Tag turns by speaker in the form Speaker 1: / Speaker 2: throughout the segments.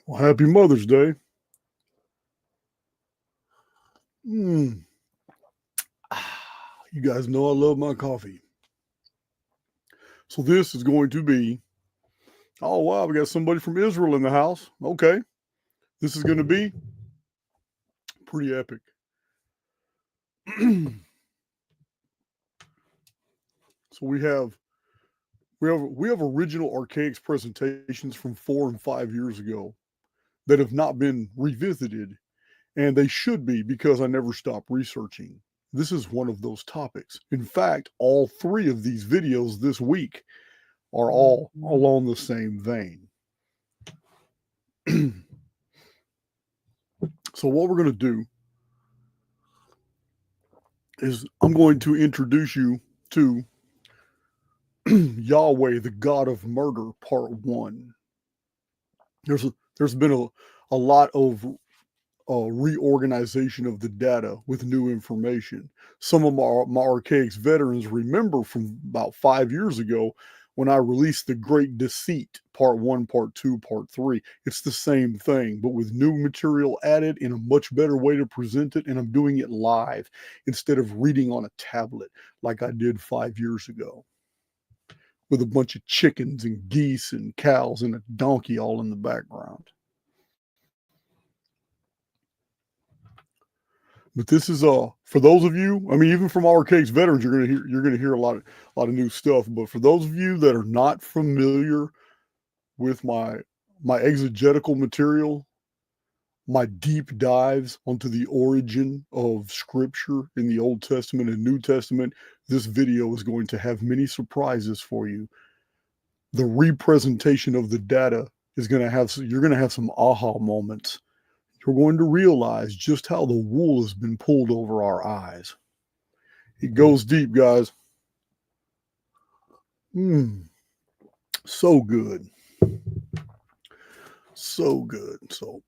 Speaker 1: Well, happy Mother's Day. You guys know I love my coffee. So this is going to be, oh wow, we got somebody from Israel in the house. Okay. This is going to be pretty epic. So we have original Archaix presentations from 4 and 5 years ago that have not been revisited, and they should be because I never stop researching. This is one of those topics. In fact, all 3 of these videos this week are all along the same vein. So what we're going to do is I'm going to introduce you to Yahweh, the God of Murder, Part 1. There's been a lot of reorganization of the data with new information. Some of my Archaix veterans remember from about 5 years ago when I released The Great Deceit, Part 1, Part 2, Part 3. It's the same thing, but with new material added in a much better way to present it, and I'm doing it live instead of reading on a tablet like I did 5 years ago with a bunch of chickens and geese and cows and a donkey all in the background. But this is for those of you, I mean, even from our Archaix veterans, you're gonna hear a lot of new stuff. But for those of you that are not familiar with my exegetical material, my deep dives onto the origin of Scripture in the Old Testament and New Testament, this video is going to have many surprises for you. The representation of the data is you're gonna have some aha moments. You're going to realize just how the wool has been pulled over our eyes. It goes deep, guys. So good. So good. So,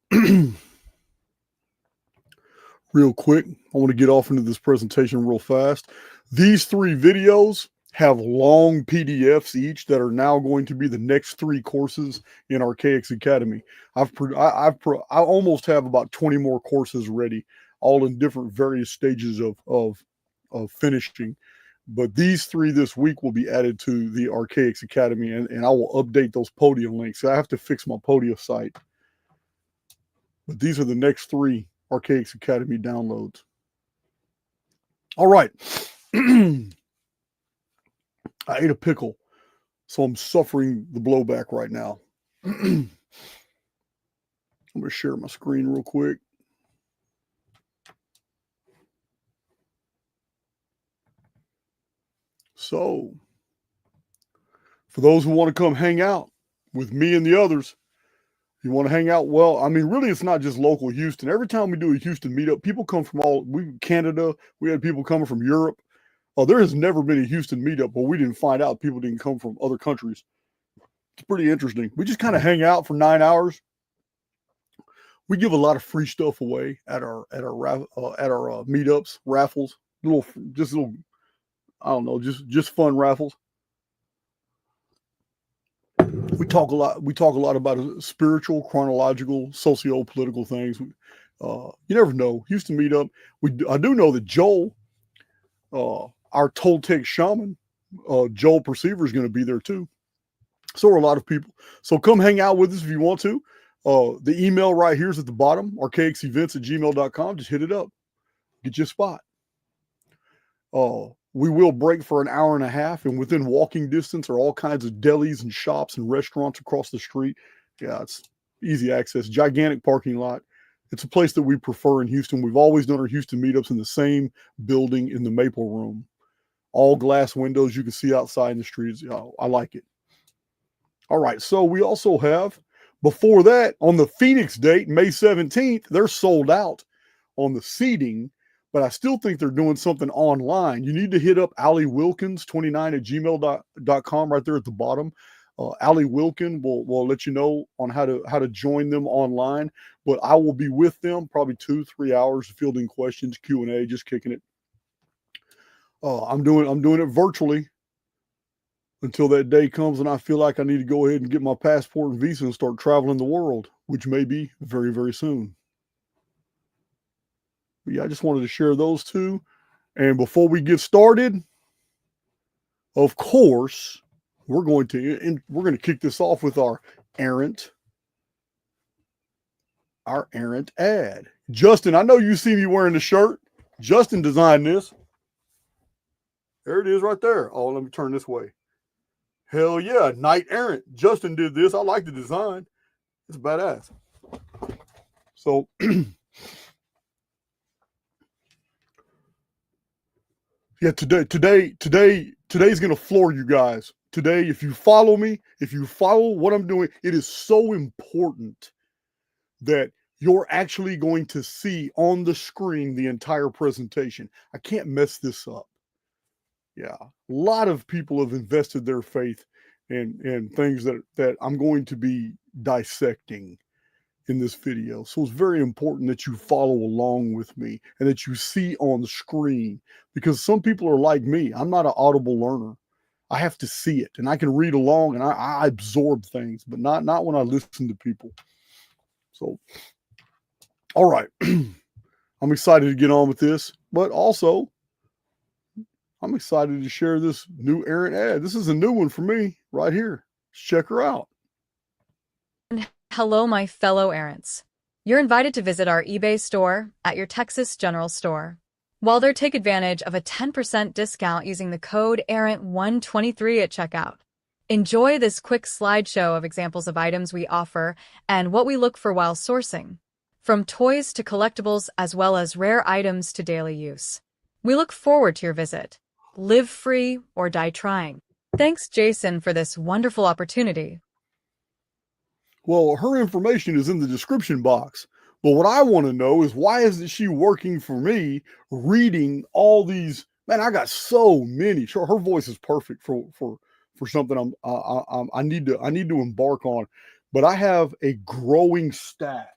Speaker 1: real quick, I want to get off into this presentation real fast. These 3 videos have long PDFs each that are now going to be the next 3 courses in Archaix Academy. I almost have about 20 more courses ready, all in different various stages of finishing. But these 3 this week will be added to the Archaix Academy, and I will update those Podia links. I have to fix my Podia site. But these are the next 3 Archaix Academy downloads. All right. I ate a pickle, so I'm suffering the blowback right now. I'm going to share my screen real quick. So, for those who want to come hang out with me and the others, you want to hang out? Well, I mean, really, it's not just local Houston. Every time we do a Houston meetup, people come from Canada. We had people coming from Europe. There has never been a Houston meetup where we didn't find out people didn't come from other countries. It's pretty interesting. We just kind of hang out for 9 hours. We give a lot of free stuff away at our meetups, raffles, little, I don't know, just fun raffles. We talk a lot about spiritual, chronological, socio-political things. You never know. Houston meetup. I do know that Joel, our Toltec shaman, Joel Perceiver, is going to be there too. So are a lot of people. So come hang out with us if you want to. The email right here is at the bottom, archaixevents@gmail.com. Just hit it up. Get your spot. We will break for an hour and a half, and within walking distance are all kinds of delis and shops and restaurants across the street. Yeah, it's easy access, gigantic parking lot. It's a place that we prefer in Houston. We've always done our Houston meetups in the same building in the Maple Room. All glass windows you can see outside in the streets. I like it. All right, so we also have, before that, on the Phoenix date, May 17th, they're sold out on the seating, but I still think they're doing something online. You need to hit up Ali Wilkins 29@gmail.com right there at the bottom. Ali Wilkin will let you know on how to join them online, but I will be with them probably 2-3 hours fielding questions, Q&A, just kicking it. I'm doing it virtually. until that day comes and I feel like I need to go ahead and get my passport and visa and start traveling the world, which may be very, very soon. But yeah, I just wanted to share those two. And before we get started, of course, we're going to kick this off with our Errant ad. Justin, I know you see me wearing the shirt. Justin designed this. There it is right there. Oh, let me turn this way. Hell yeah, Knight Errant. Justin did this. I like the design. It's badass. So yeah, today's gonna floor you guys. Today, if you follow me, if you follow what I'm doing, it is so important that you're actually going to see on the screen the entire presentation. I can't mess this up. Yeah, a lot of people have invested their faith in things that I'm going to be dissecting in this video. So it's very important that you follow along with me and that you see on the screen, because some people are like me. I'm not an audible learner. I have to see it, and I can read along and I absorb things, but not when I listen to people. So, all right. I'm excited to get on with this, but also I'm excited to share this new Errant ad. This is a new one for me right here. Let's check her out.
Speaker 2: Hello, my fellow errants. You're invited to visit our eBay store at your Texas General Store. While there, take advantage of a 10% discount using the code Errant123 at checkout. Enjoy this quick slideshow of examples of items we offer and what we look for while sourcing, from toys to collectibles as well as rare items to daily use. We look forward to your visit. Live free or die trying. Thanks, Jason, for this wonderful opportunity.
Speaker 1: Well, her information is in the description box. But what I want to know is, why isn't she working for me, reading all these? Man, I got so many. Sure, her voice is perfect for something I need to embark on. But I have a growing stack.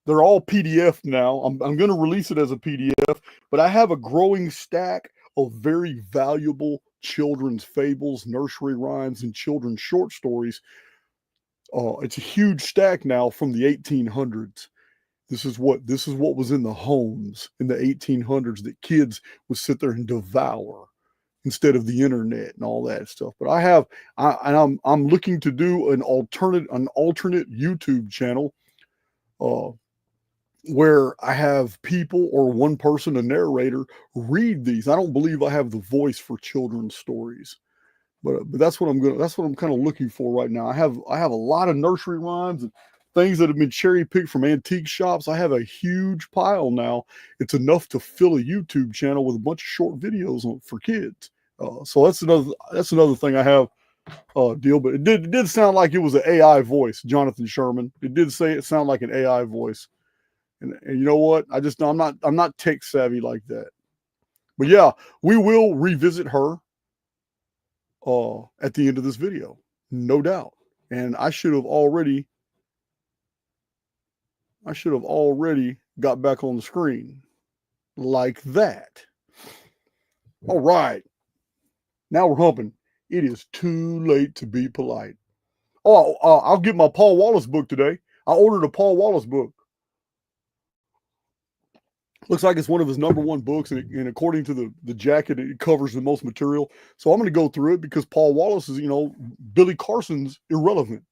Speaker 1: They're all PDF now. I'm going to release it as a PDF, but I have a growing stack of very valuable children's fables, nursery rhymes, and children's short stories. It's a huge stack now from the 1800s. This is what was in the homes in the 1800s that kids would sit there and devour instead of the internet and all that stuff. But I'm looking to do an alternate YouTube channel where I have people or one person, a narrator, read these. I don't believe I have the voice for children's stories. But that's what I'm kind of looking for right now. I have a lot of nursery rhymes and things that have been cherry picked from antique shops. I have a huge pile now. It's enough to fill a YouTube channel with a bunch of short videos for kids. So that's another thing I have deal. But it did sound like it was an AI voice, Jonathan Sherman. It did say it sounded like an AI voice. And you know what? I'm not tech savvy like that. But yeah, we will revisit her at the end of this video, no doubt. And I should have already got back on the screen like that. All right. Now we're humping. It is too late to be polite. Oh, I'll get my Paul Wallace book today. I ordered a Paul Wallace book. Looks like it's one of his #1 books, and according to the jacket, it covers the most material. So I'm going to go through it because Paul Wallace is, Billy Carson's irrelevant.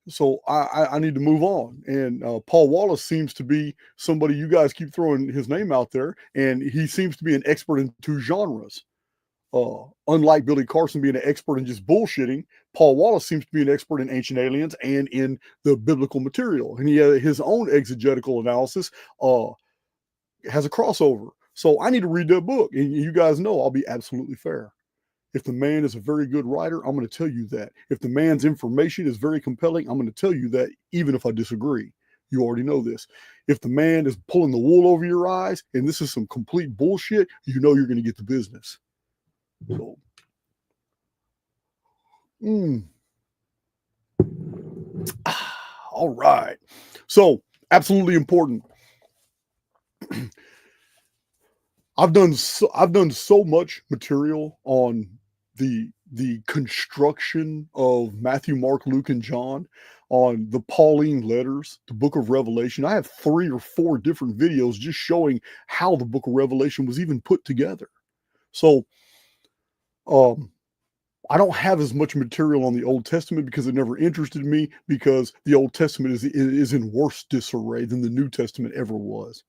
Speaker 1: So I need to move on. And Paul Wallace seems to be somebody you guys keep throwing his name out there, and he seems to be an expert in 2 genres. Unlike Billy Carson being an expert in just bullshitting, Paul Wallace seems to be an expert in ancient aliens and in the biblical material. And he has his own exegetical analysis, has a crossover. So I need to read that book. And you guys know I'll be absolutely fair. If the man is a very good writer, I'm going to tell you that. If the man's information is very compelling, I'm going to tell you that, even if I disagree. You already know this. If the man is pulling the wool over your eyes and this is some complete bullshit, you know you're going to get the business. So, all right. So, absolutely important. I've done so much material on the construction of Matthew, Mark, Luke, and John on the Pauline letters, the book of Revelation. I have 3 or 4 different videos just showing how the book of Revelation was even put together. So I don't have as much material on the Old Testament because it never interested me, because the Old Testament is in worse disarray than the New Testament ever was.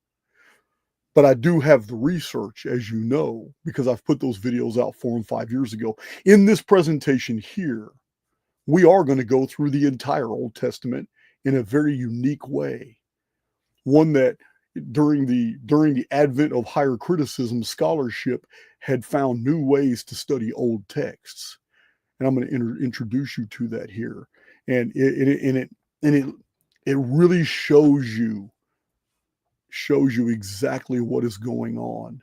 Speaker 1: But I do have the research, as you know, because I've put those videos out 4 and 5 years ago. In this presentation here, we are going to go through the entire Old Testament in a very unique way. One that during the advent of higher criticism, scholarship had found new ways to study old texts. And I'm going to introduce you to that here. And it really shows you exactly what is going on.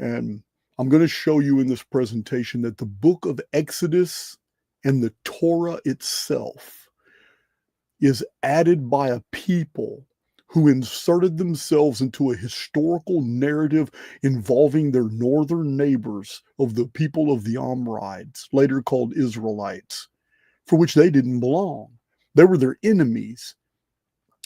Speaker 1: And I'm going to show you in this presentation that the book of Exodus and the Torah itself is added by a people who inserted themselves into a historical narrative involving their northern neighbors of the people of the Amorites, later called Israelites, for which they didn't belong. They were their enemies.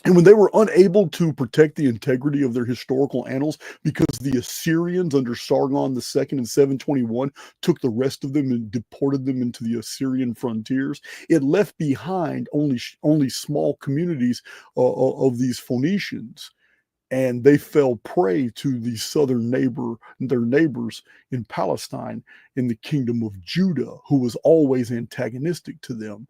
Speaker 1: And when they were unable to protect the integrity of their historical annals because the Assyrians under Sargon II in 721 took the rest of them and deported them into the Assyrian frontiers, it left behind only small communities of these Phoenicians. And they fell prey to the their neighbors in Palestine, in the kingdom of Judah, who was always antagonistic to them.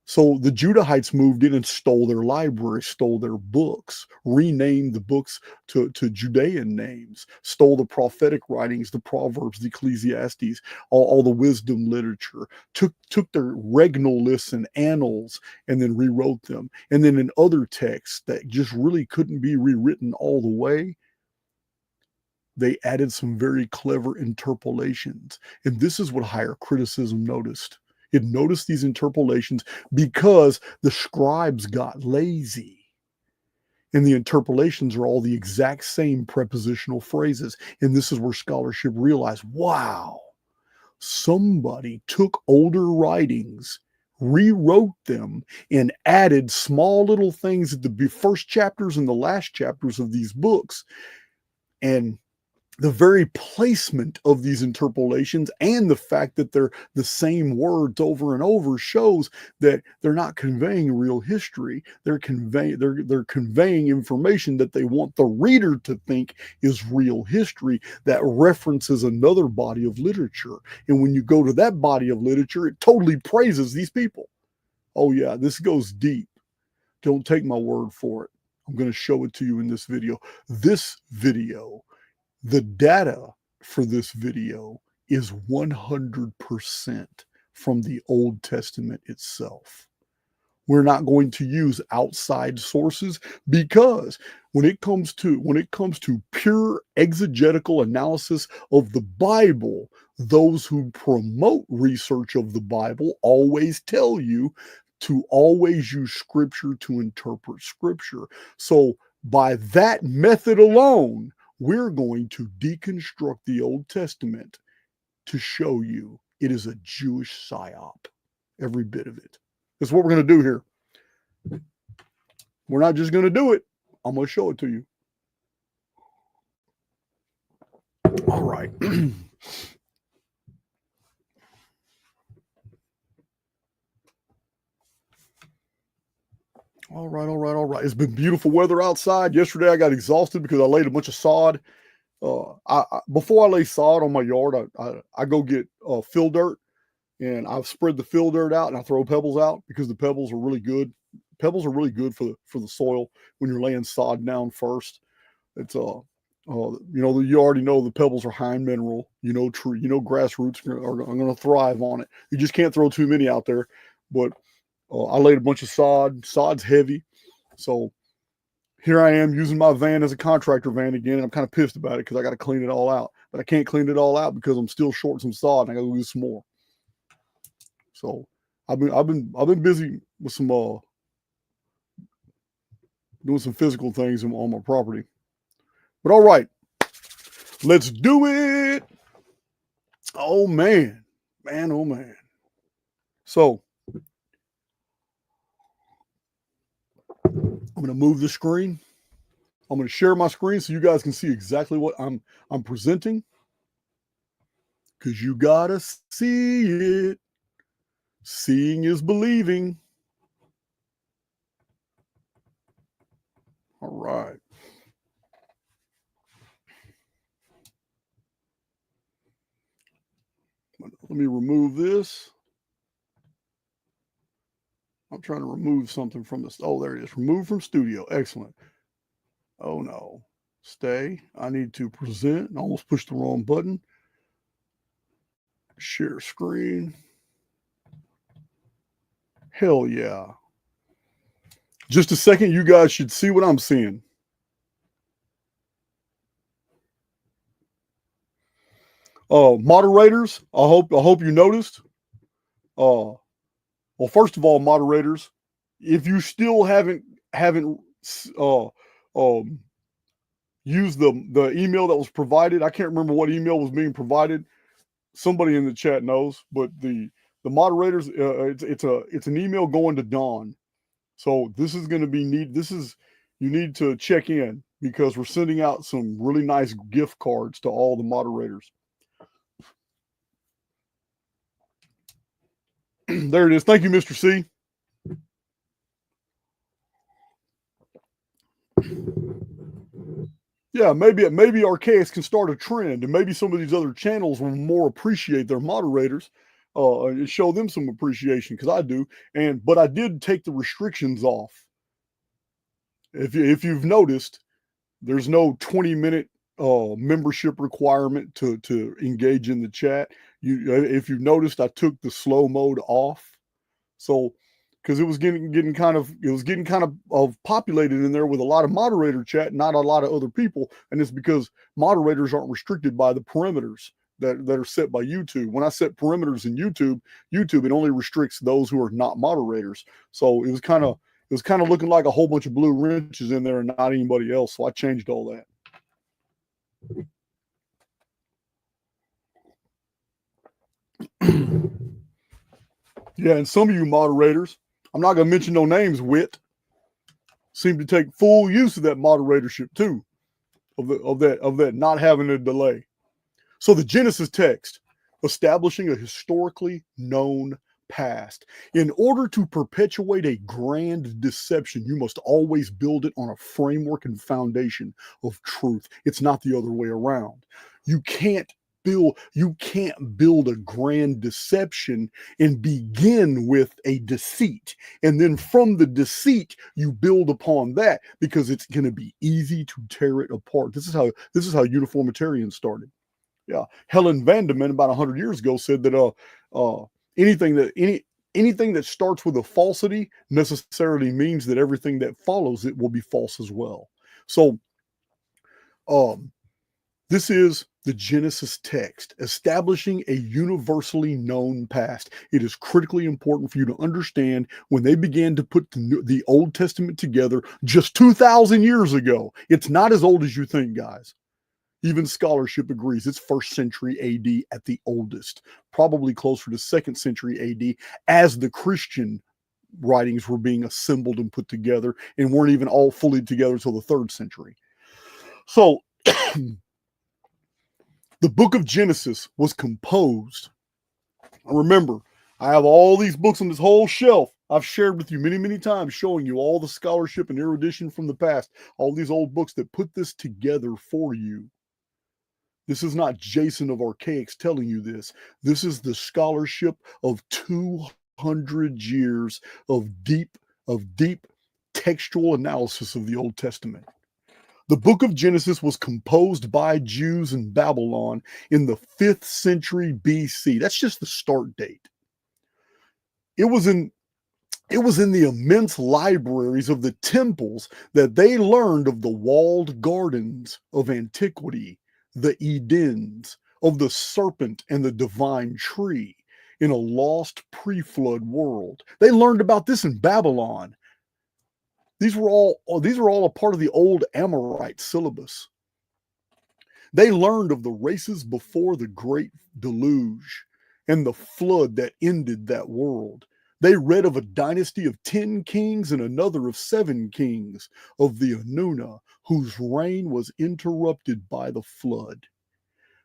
Speaker 1: So the Judahites moved in and stole their library, stole their books, renamed the books to Judean names, stole the prophetic writings, the Proverbs, the Ecclesiastes, all the wisdom literature, took their regnal lists and annals and then rewrote them. And then in other texts that just really couldn't be rewritten all the way, they added some very clever interpolations. And this is what higher criticism noticed. It noticed these interpolations because the scribes got lazy. And the interpolations are all the exact same prepositional phrases. And this is where scholarship realized, wow, somebody took older writings, rewrote them, and added small little things at the first chapters and the last chapters of these books. And the very placement of these interpolations and the fact that they're the same words over and over shows that they're not conveying real history. They're conveying information that they want the reader to think is real history that references another body of literature. And when you go to that body of literature, it totally praises these people. Oh yeah, this goes deep. Don't take my word for it. I'm going to show it to you in this video. The data for this video is 100% from the Old Testament itself. We're not going to use outside sources because when it comes to pure exegetical analysis of the Bible, those who promote research of the Bible always tell you to always use scripture to interpret scripture. So by that method alone, we're going to deconstruct the Old Testament to show you it is a Jewish psyop, every bit of it. That's what we're going to do here. We're not just going to do it. I'm going to show it to you. All right. All right. It's been beautiful weather outside. Yesterday I got exhausted because I laid a bunch of sod. Before I lay sod on my yard, I go get fill dirt, and I've spread the fill dirt out and I throw pebbles out because the pebbles are really good. Pebbles are really good for the soil when you're laying sod down first. It's you already know the pebbles are high in mineral. Grass roots are going to thrive on it. You just can't throw too many out there. But I laid a bunch of sod. Sod's heavy, so here I am using my van as a contractor van again, and I'm kind of pissed about it because I got to clean it all out. But I can't clean it all out because I'm still short some sod, and I got to do some more. So I've been busy with some doing some physical things on my property. But all right, let's do it. Oh man, Man, oh man. So I'm going to move the screen. I'm going to share my screen so you guys can see exactly what I'm presenting. Because you got to see it. Seeing is believing. All right. Let me remove this. I'm trying to remove something from this. Oh, there it is. Remove from studio. Excellent. Oh, no. Stay. I need to present. I almost pushed the wrong button. Share screen. Hell yeah. Just a second. You guys should see what I'm seeing. Moderators, I hope you noticed. Well, first of all, moderators, if you still haven't used the email that was provided, I can't remember what email was being provided. Somebody in the chat knows, but the moderators, it's an email going to Dawn. So this is going to be neat. You need to check in because we're sending out some really nice gift cards to all the moderators. There it is. Thank you, Mr. C. Yeah, maybe Archaix can start a trend, and maybe some of these other channels will more appreciate their moderators, and show them some appreciation because I do. But I did take the restrictions off. If you've noticed, there's no 20-minute membership requirement to engage in the chat. If you've noticed, I took the slow mode off, so because it was getting kind of populated in there with a lot of moderator chat, not a lot of other people, and it's because moderators aren't restricted by the parameters that are set by YouTube. When I set parameters in YouTube, it only restricts those who are not moderators. So it was kind of looking like a whole bunch of blue wrenches in there and not anybody else. So I changed all that. Yeah, and some of you moderators, I'm not going to mention no names, Wit, seem to take full use of that moderatorship too, of that not having a delay. So the Genesis text, establishing a historically known past. In order to perpetuate a grand deception, you must always build it on a framework and foundation of truth. It's not the other way around. You can't build a grand deception and begin with a deceit, and then from the deceit you build upon that because it's going to be easy to tear it apart. This is how uniformitarians started. Yeah, Helen Vandeman about 100 years ago said that anything that starts with a falsity necessarily means that everything that follows it will be false as well. So this is the Genesis text, establishing a universally known past. It is critically important for you to understand when they began to put the Old Testament together just 2,000 years ago. It's not as old as you think, guys. Even scholarship agrees it's 1st century AD at the oldest, probably closer to 2nd century AD as the Christian writings were being assembled and put together and weren't even all fully together until the 3rd century. So the book of Genesis was composed. Remember, I have all these books on this whole shelf I've shared with you many, many times, showing you all the scholarship and erudition from the past, all these old books that put this together for you. This is not Jason of Archaix telling you this. This is the scholarship of 200 years of deep textual analysis of the Old Testament. The book of Genesis was composed by Jews in Babylon in the 5th century BC. That's just the start date. It was in the immense libraries of the temples that they learned of the walled gardens of antiquity, the Edens, of the serpent and the divine tree in a lost pre-flood world. They learned about this in Babylon. These were all a part of the old Amorite syllabus. They learned of the races before the great deluge and the flood that ended that world. They read of a dynasty of 10 kings and another of 7 kings of the Anuna, whose reign was interrupted by the flood.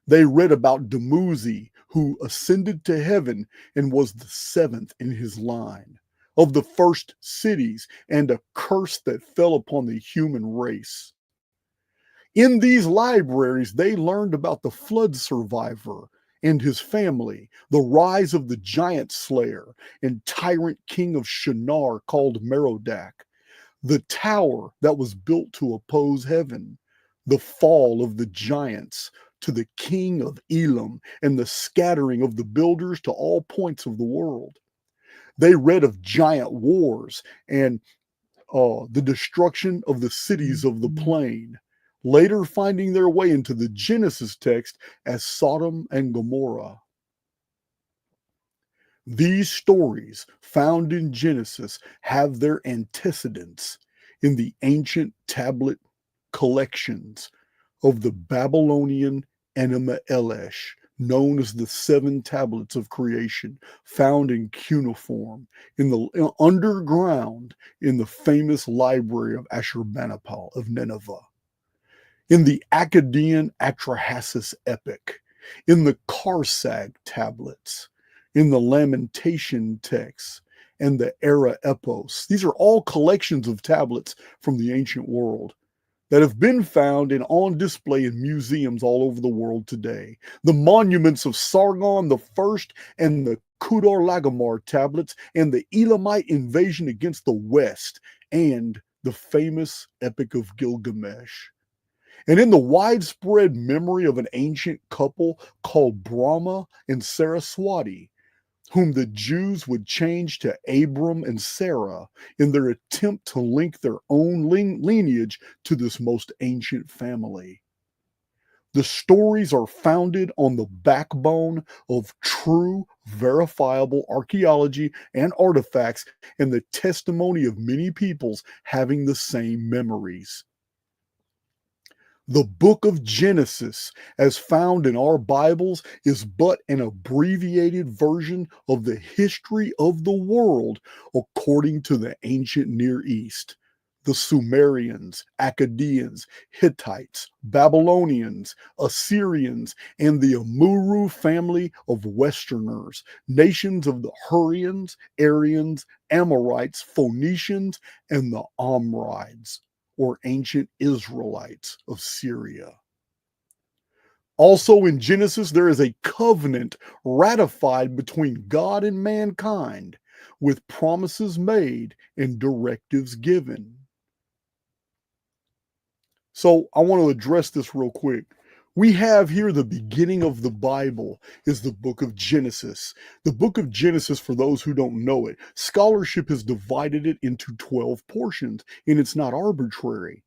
Speaker 1: They read about Dumuzi, who ascended to heaven and was the 7th in his line, of the first cities and a curse that fell upon the human race. In these libraries, they learned about the flood survivor and his family, the rise of the giant slayer and tyrant king of Shinar called Merodach, the tower that was built to oppose heaven, the fall of the giants to the king of Elam, and the scattering of the builders to all points of the world. They read of giant wars and the destruction of the cities of the plain, later finding their way into the Genesis text as Sodom and Gomorrah. These stories found in Genesis have their antecedents in the ancient tablet collections of the Babylonian Enuma Elish, known as the 7 tablets of creation, found in cuneiform in the underground in the famous library of Ashurbanipal of Nineveh, in the Akkadian Atrahasis epic, in the Karsag tablets, in the Lamentation texts, and the Era Epos. These are all collections of tablets from the ancient world that have been found and on display in museums all over the world today. The monuments of Sargon I and the Kudar Lagamar tablets and the Elamite invasion against the West and the famous Epic of Gilgamesh. And in the widespread memory of an ancient couple called Brahma and Saraswati, whom the Jews would change to Abram and Sarah in their attempt to link their own lineage to this most ancient family. The stories are founded on the backbone of true, verifiable archaeology and artifacts and the testimony of many peoples having the same memories. The book of Genesis, as found in our Bibles, is but an abbreviated version of the history of the world according to the ancient Near East. The Sumerians, Akkadians, Hittites, Babylonians, Assyrians, and the Amuru family of Westerners, nations of the Hurrians, Aryans, Amorites, Phoenicians, and the Omrides, or ancient Israelites of Syria. Also in Genesis, there is a covenant ratified between God and mankind, with promises made and directives given. So I want to address this real quick. We have here the beginning of the Bible is the book of Genesis. The book of Genesis, for those who don't know it, scholarship has divided it into 12 portions, and it's not arbitrary.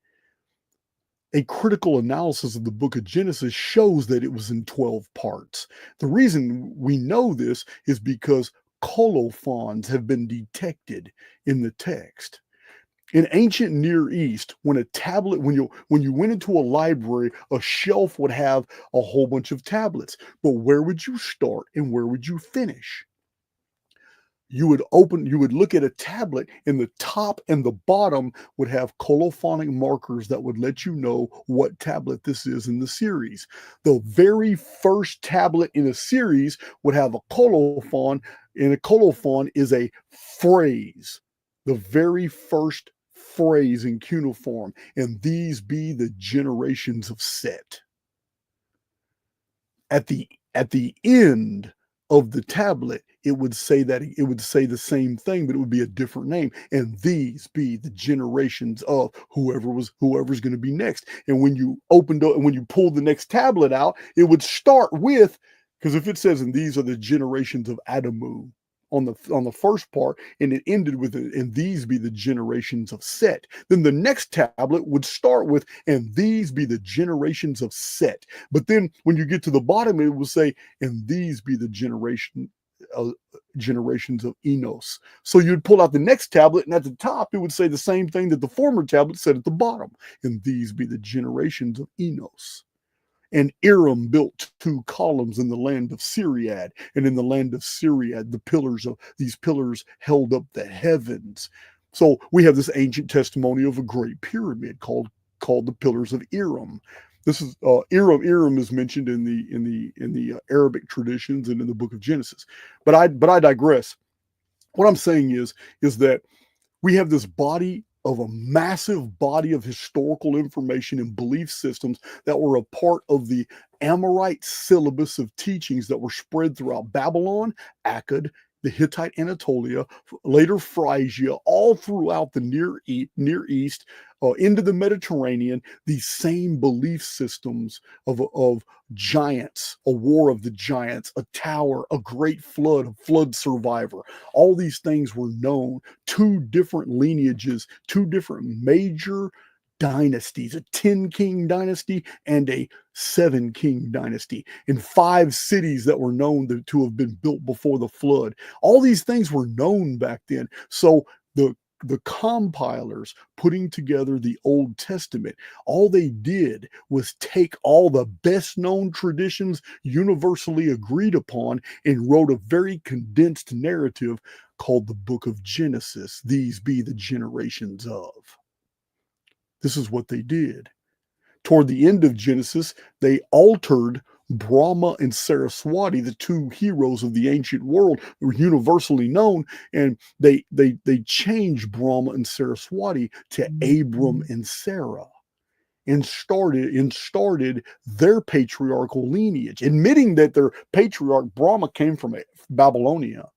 Speaker 1: A critical analysis of the book of Genesis shows that it was in 12 parts. The reason we know this is because colophons have been detected in the text. In ancient Near East, when you went into a library, a shelf would have a whole bunch of tablets. But where would you start and where would you finish? You would look at a tablet, and the top and the bottom would have colophonic markers that would let you know what tablet this is in the series. The very first tablet in a series would have a colophon, and a colophon is a phrase. The very first phrase in cuneiform, and these be the generations of Set. At the end of the tablet, it would say the same thing, but it would be a different name. And these be the generations of whoever's going to be next. And when you pull the next tablet out, it would start with, because if it says, and these are the generations of Adamu on the first part, and it ended with, and these be the generations of Set. Then the next tablet would start with, and these be the generations of Set. But then when you get to the bottom, it will say, and these be the generations of Enos. So you'd pull out the next tablet, and at the top it would say the same thing that the former tablet said at the bottom, and these be the generations of Enos. And Aram built 2 columns in the land of Syriad, and in the land of Syriad, these pillars held up the heavens. So we have this ancient testimony of a great pyramid called the Pillars of Aram. This is Aram is mentioned in the Arabic traditions and in the book of Genesis. But I digress. What I'm saying is that we have this a massive body of historical information and belief systems that were a part of the Amorite syllabus of teachings that were spread throughout Babylon, Akkad, the Hittite Anatolia, later Phrygia, all throughout the Near East, into the Mediterranean. These same belief systems of giants, a war of the giants, a tower, a great flood, a flood survivor. All these things were known. 2 different lineages, 2 different major dynasties, a 10-king dynasty and a 7-king dynasty, in 5 cities that were known to have been built before the flood. All these things were known back then. So the compilers putting together the Old Testament, all they did was take all the best known traditions universally agreed upon and wrote a very condensed narrative called the Book of Genesis. These be the generations of. This is what they did. Toward the end of Genesis, they altered Brahma and Saraswati, the 2 heroes of the ancient world, were universally known, and they changed Brahma and Saraswati to Abram and Sarah, and started their patriarchal lineage, admitting that their patriarch Brahma came from Babylonia,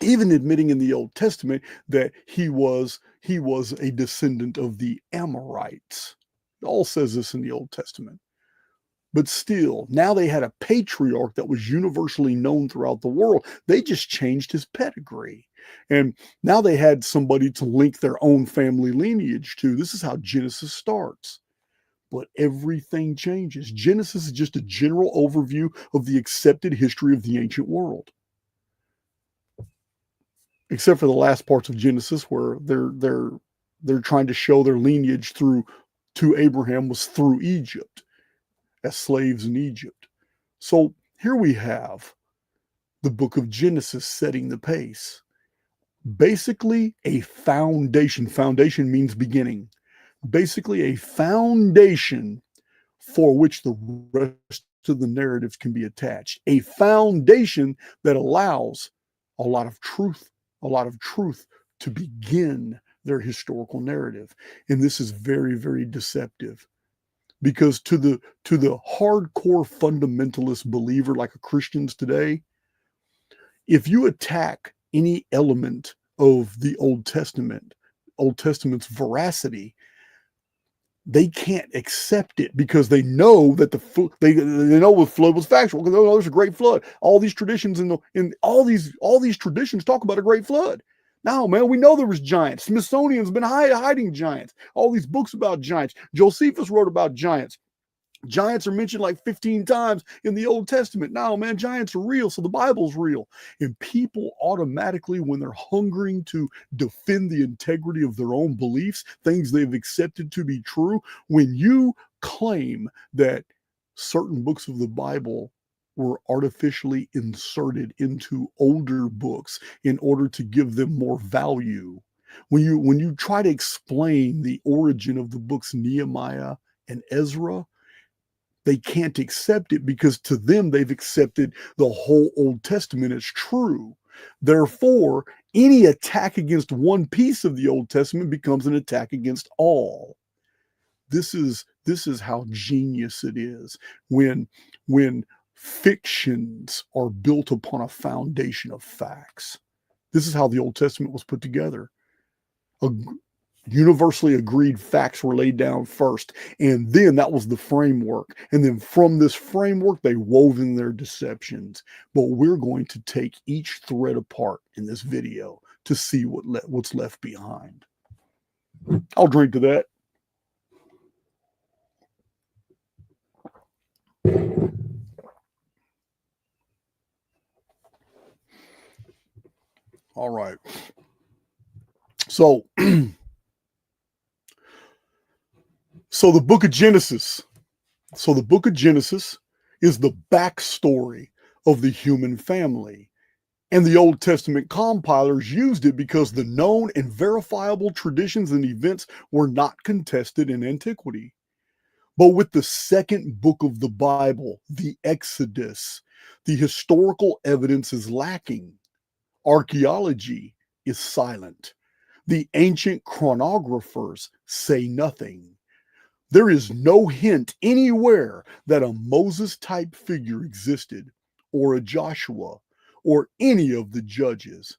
Speaker 1: even admitting in the Old Testament that he was a descendant of the Amorites. It all says this in the Old Testament. But still, now they had a patriarch that was universally known throughout the world. They just changed his pedigree. And now they had somebody to link their own family lineage to. This is how Genesis starts. But everything changes. Genesis is just a general overview of the accepted history of the ancient world. Except for the last parts of Genesis where they're trying to show their lineage to Abraham was through Egypt, as slaves in Egypt. So here we have the book of Genesis setting the pace. Basically a foundation. Foundation means beginning. Basically a foundation for which the rest of the narratives can be attached. A foundation that allows a lot of truth to begin their historical narrative. And this is very, very deceptive. Because to the hardcore fundamentalist believer like a Christians today, if you attack any element of the Old Testament's veracity, they can't accept it because they know that they know the flood was factual. Because oh, there's a great flood. All these traditions all these traditions talk about a great flood. No, man, we know there was giants. Smithsonian's been hiding giants. All these books about giants. Josephus wrote about giants. Giants are mentioned like 15 times in the Old Testament. No, man, giants are real, so the Bible's real. And people automatically, when they're hungering to defend the integrity of their own beliefs, things they've accepted to be true, when you claim that certain books of the Bible were artificially inserted into older books in order to give them more value, when you try to explain the origin of the books Nehemiah and Ezra, they can't accept it because to them, they've accepted the whole Old Testament as true. Therefore, any attack against one piece of the Old Testament becomes an attack against all. This is how genius it is when fictions are built upon a foundation of facts. This is how the Old Testament was put together. Universally agreed facts were laid down first, and then that was the framework. And then from this framework, they wove in their deceptions. But we're going to take each thread apart in this video to see what's left behind. I'll drink to that. All right. So, so the book of Genesis, So the book of Genesis is the backstory of the human family. And the Old Testament compilers used it because the known and verifiable traditions and events were not contested in antiquity. But with the second book of the Bible, the Exodus, the historical evidence is lacking. Archaeology is silent. The ancient chronographers say nothing. There is no hint anywhere that a Moses type figure existed, or a Joshua, or any of the judges.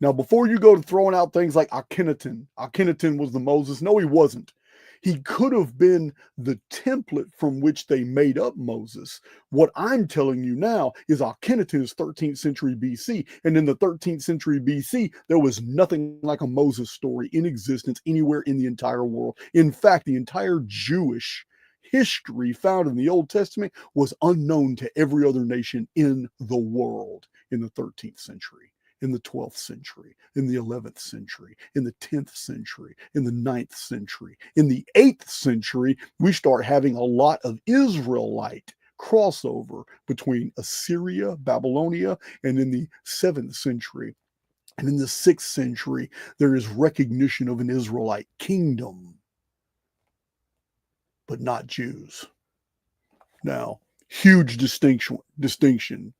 Speaker 1: Now, before you go to throwing out things like Akhenaten was the Moses. No, he wasn't. He could have been the template from which they made up Moses. What I'm telling you now is Akhenaten is 13th century BC. And in the 13th century BC, there was nothing like a Moses story in existence anywhere in the entire world. In fact, the entire Jewish history found in the Old Testament was unknown to every other nation in the world in the 13th century. In the 12th century, in the 11th century, in the 10th century, in the 9th century. In the 8th century, we start having a lot of Israelite crossover between Assyria, Babylonia, and in the 7th century. And in the 6th century, there is recognition of an Israelite kingdom, but not Jews. Now, huge distinction.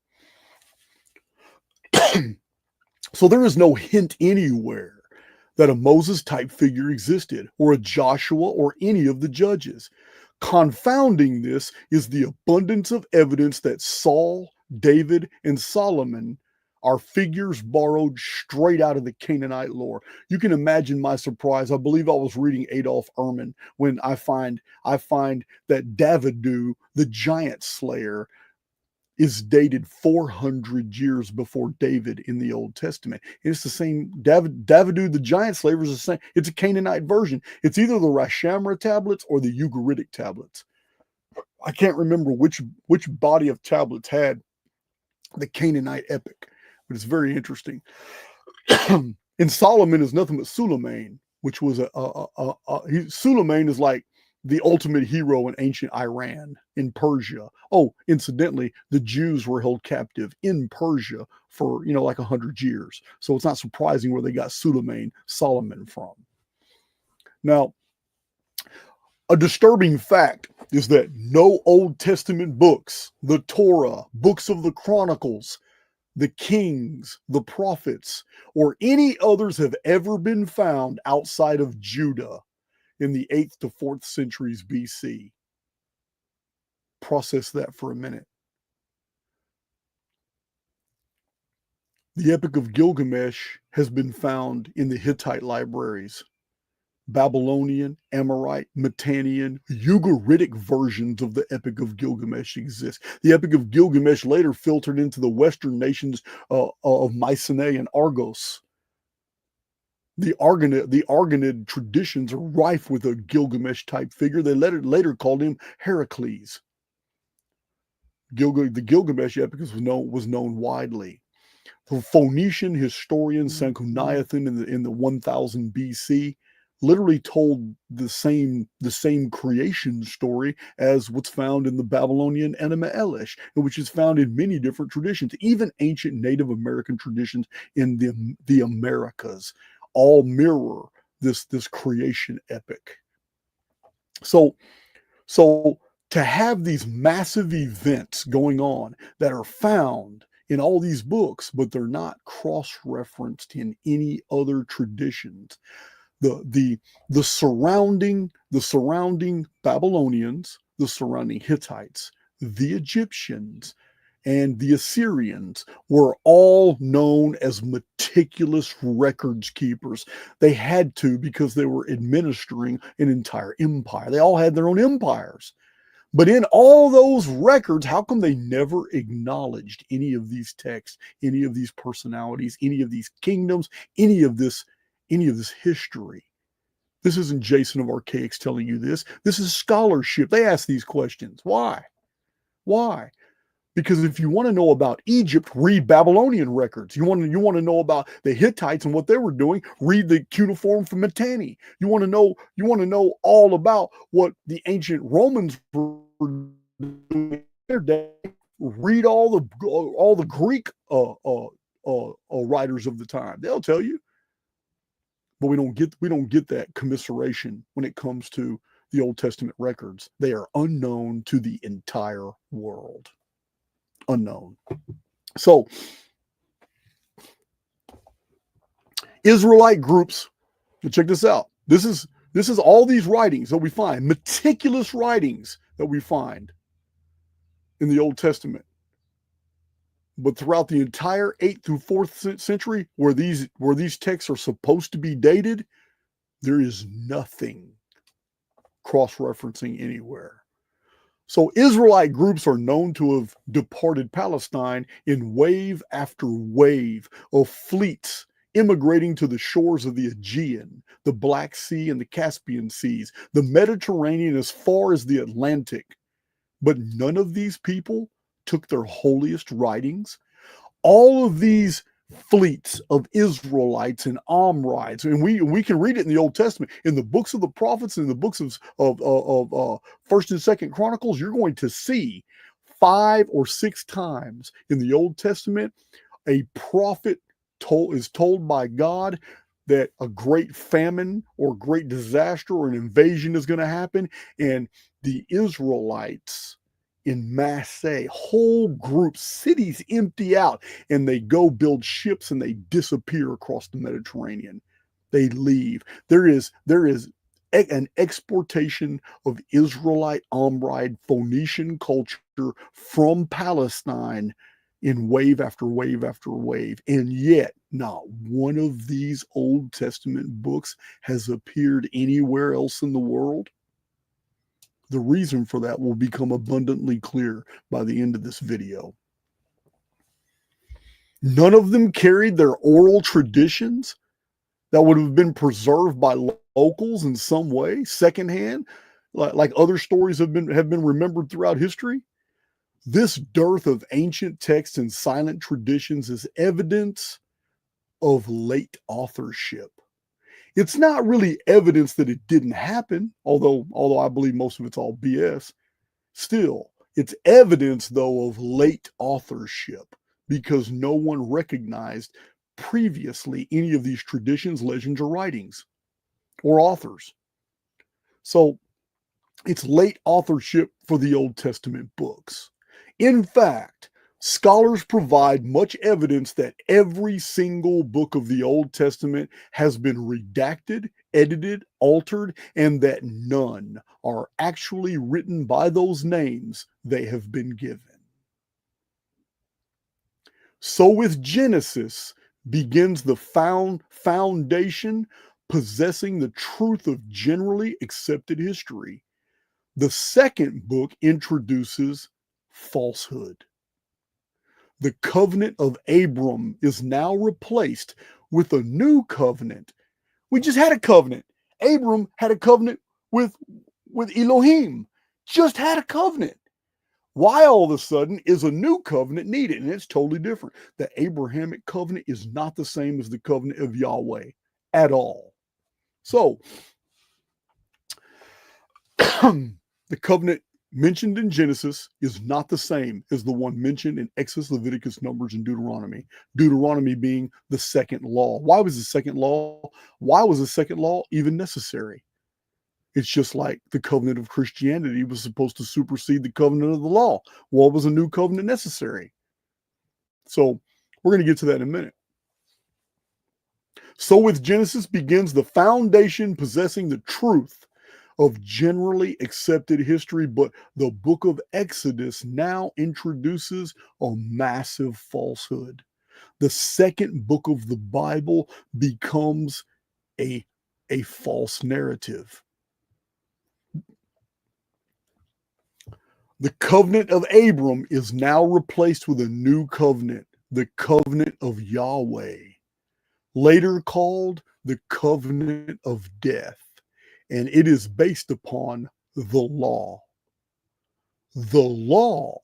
Speaker 1: So there is no hint anywhere that a Moses type figure existed, or a Joshua, or any of the judges. Confounding this is the abundance of evidence that Saul, David, and Solomon are figures borrowed straight out of the Canaanite lore. You can imagine my surprise. I believe I was reading Adolf Ehrman when I find that Davidu, the giant slayer, is dated 400 years before David in the Old Testament. And it's the same, Davidu, the giant slayer, is the same. It's a Canaanite version. It's either the Rashamra tablets or the Ugaritic tablets. I can't remember which body of tablets had the Canaanite epic, but it's very interesting. And Solomon is nothing but Suleiman, which was Suleiman is like the ultimate hero in ancient Iran, in Persia. Oh, incidentally, the Jews were held captive in Persia for, like 100 years. So it's not surprising where they got Solomon from. Now, a disturbing fact is that no Old Testament books, the Torah, books of the Chronicles, the Kings, the Prophets, or any others have ever been found outside of Judah in the 8th to 4th centuries BC. Process that for a minute. The Epic of Gilgamesh has been found in the Hittite libraries. Babylonian, Amorite, Mitannian, Ugaritic versions of the Epic of Gilgamesh exist. The Epic of Gilgamesh later filtered into the Western nations of Mycenae and Argos. The Argonid traditions are rife with a Gilgamesh-type figure. They later called him Heracles. The Gilgamesh epic was known widely. The Phoenician historian Sanchuniathon in the 1000 BC literally told the same creation story as what's found in the Babylonian Enuma Elish, which is found in many different traditions, even ancient Native American traditions in the Americas. All mirror this creation epic. So to have these massive events going on that are found in all these books, but they're not cross-referenced in any other traditions. The surrounding Babylonians, the surrounding Hittites, the Egyptians, and the Assyrians were all known as meticulous records keepers. They had to, because they were administering an entire empire. They all had their own empires. But in all those records, how come they never acknowledged any of these texts, any of these personalities, any of these kingdoms, any of this history? This isn't Jason of Archaix telling you this. This is scholarship. They ask these questions. Why? Why? Because if you want to know about Egypt, read Babylonian records. You want to know about the Hittites and what they were doing, read the cuneiform from Mitanni. You want to know all about what the ancient Romans were doing in their day, read all the Greek writers of the time. They'll tell you. But we don't get that commiseration when it comes to the Old Testament records. They are unknown to the entire world. Unknown. So Israelite groups, check this out. This is all these writings that we find, meticulous writings that we find in the Old Testament. But throughout the entire 8th through 4th century, where these texts are supposed to be dated, there is nothing cross-referencing anywhere. So Israelite groups are known to have departed Palestine in wave after wave of fleets immigrating to the shores of the Aegean, the Black Sea and the Caspian Seas, the Mediterranean as far as the Atlantic. But none of these people took their holiest writings. All of these fleets of Israelites and Amorites, and we can read it in the Old Testament, in the books of the prophets, in the books of First and Second Chronicles. You're going to see 5 or 6 times in the Old Testament a prophet is told by God that a great famine or great disaster or an invasion is going to happen, and the Israelites in masse, whole groups, cities empty out, and they go build ships and they disappear across the Mediterranean. They leave. There is an exportation of Israelite, Amorite, Phoenician culture from Palestine in wave after wave after wave. And yet, not one of these Old Testament books has appeared anywhere else in the world. The reason for that will become abundantly clear by the end of this video. None of them carried their oral traditions that would have been preserved by locals in some way, secondhand, like other stories have been remembered throughout history. This dearth of ancient texts and silent traditions is evidence of late authorship. It's not really evidence that it didn't happen, although I believe most of it's all BS. Still, it's evidence, though, of late authorship, because no one recognized previously any of these traditions, legends, or writings, or authors. So it's late authorship for the Old Testament books. In fact, scholars provide much evidence that every single book of the Old Testament has been redacted, edited, altered, and that none are actually written by those names they have been given. So with Genesis begins the foundation possessing the truth of generally accepted history. The second book introduces falsehood. The covenant of Abram is now replaced with a new covenant. We just had a covenant. Abram had a covenant with Elohim. Just had a covenant. Why all of a sudden is a new covenant needed? And it's totally different. The Abrahamic covenant is not the same as the covenant of Yahweh at all. So, the covenant mentioned in Genesis is not the same as the one mentioned in Exodus, Leviticus, Numbers, and Deuteronomy. Deuteronomy being the second law. Why was the second law? Why was the second law even necessary? It's just like the covenant of Christianity was supposed to supersede the covenant of the law. Well, was a new covenant necessary? So we're going to get to that in a minute. So with Genesis begins the foundation possessing the truth of generally accepted history, but the book of Exodus now introduces a massive falsehood. The second book of the Bible becomes a false narrative. The covenant of Abram is now replaced with a new covenant, the covenant of Yahweh, later called the covenant of death. And it is based upon the law. The law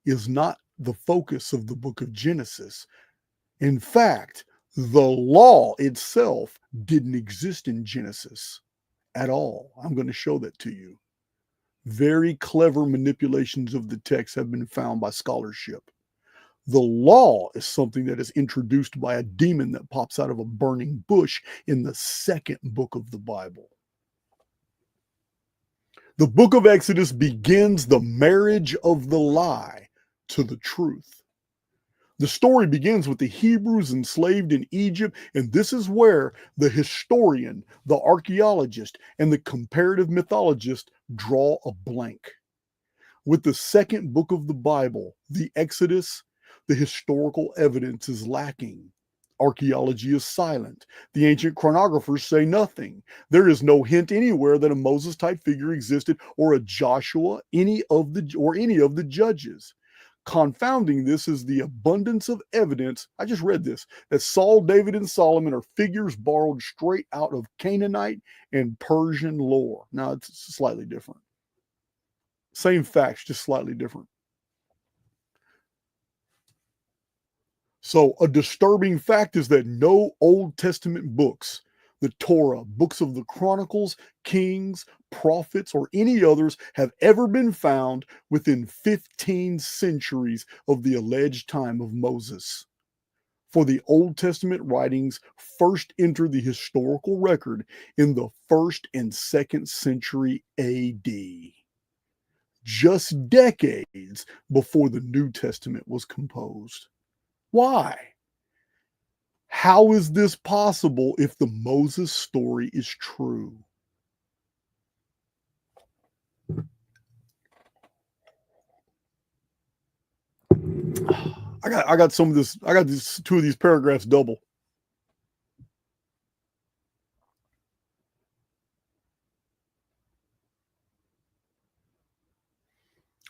Speaker 1: is not the focus of the book of Genesis. In fact, the law itself didn't exist in Genesis at all. I'm going to show that to you. Very clever manipulations of the text have been found by scholarship. The law is something that is introduced by a demon that pops out of a burning bush in the second book of the Bible. The book of Exodus begins the marriage of the lie to the truth. The story begins with the Hebrews enslaved in Egypt, and this is where the historian, the archaeologist, and the comparative mythologist draw a blank. With the second book of the Bible, the Exodus, the historical evidence is lacking. Archaeology is silent. The ancient chronographers say nothing. There is no hint anywhere that a Moses-type figure existed, or a Joshua, any of the judges. Confounding this is the abundance of evidence, I just read this, that Saul, David, and Solomon are figures borrowed straight out of Canaanite and Persian lore. Now, it's slightly different. Same facts, just slightly different. So a disturbing fact is that no Old Testament books, the Torah, books of the Chronicles, Kings, Prophets, or any others have ever been found within 15 centuries of the alleged time of Moses. For the Old Testament writings first enter the historical record in the 1st and 2nd century AD, just decades before the New Testament was composed. Why? How is this possible if the Moses story is true? I got some of this. I got these two of these paragraphs double.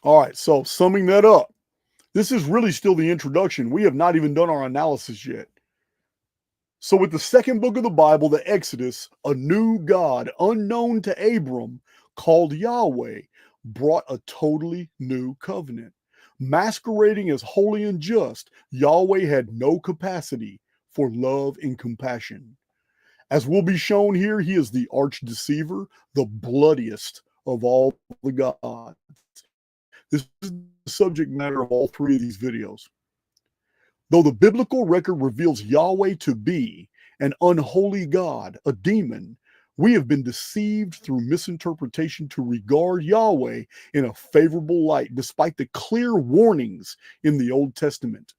Speaker 1: All right, so summing that up, this is really still the introduction. We have not even done our analysis yet. So with the second book of the Bible, the Exodus, a new God unknown to Abram called Yahweh brought a totally new covenant. Masquerading as holy and just, Yahweh had no capacity for love and compassion. As will be shown here, he is the arch deceiver, the bloodiest of all the gods. This is the subject matter of all three of these videos. Though the biblical record reveals Yahweh to be an unholy God, a demon, we have been deceived through misinterpretation to regard Yahweh in a favorable light, despite the clear warnings in the Old Testament.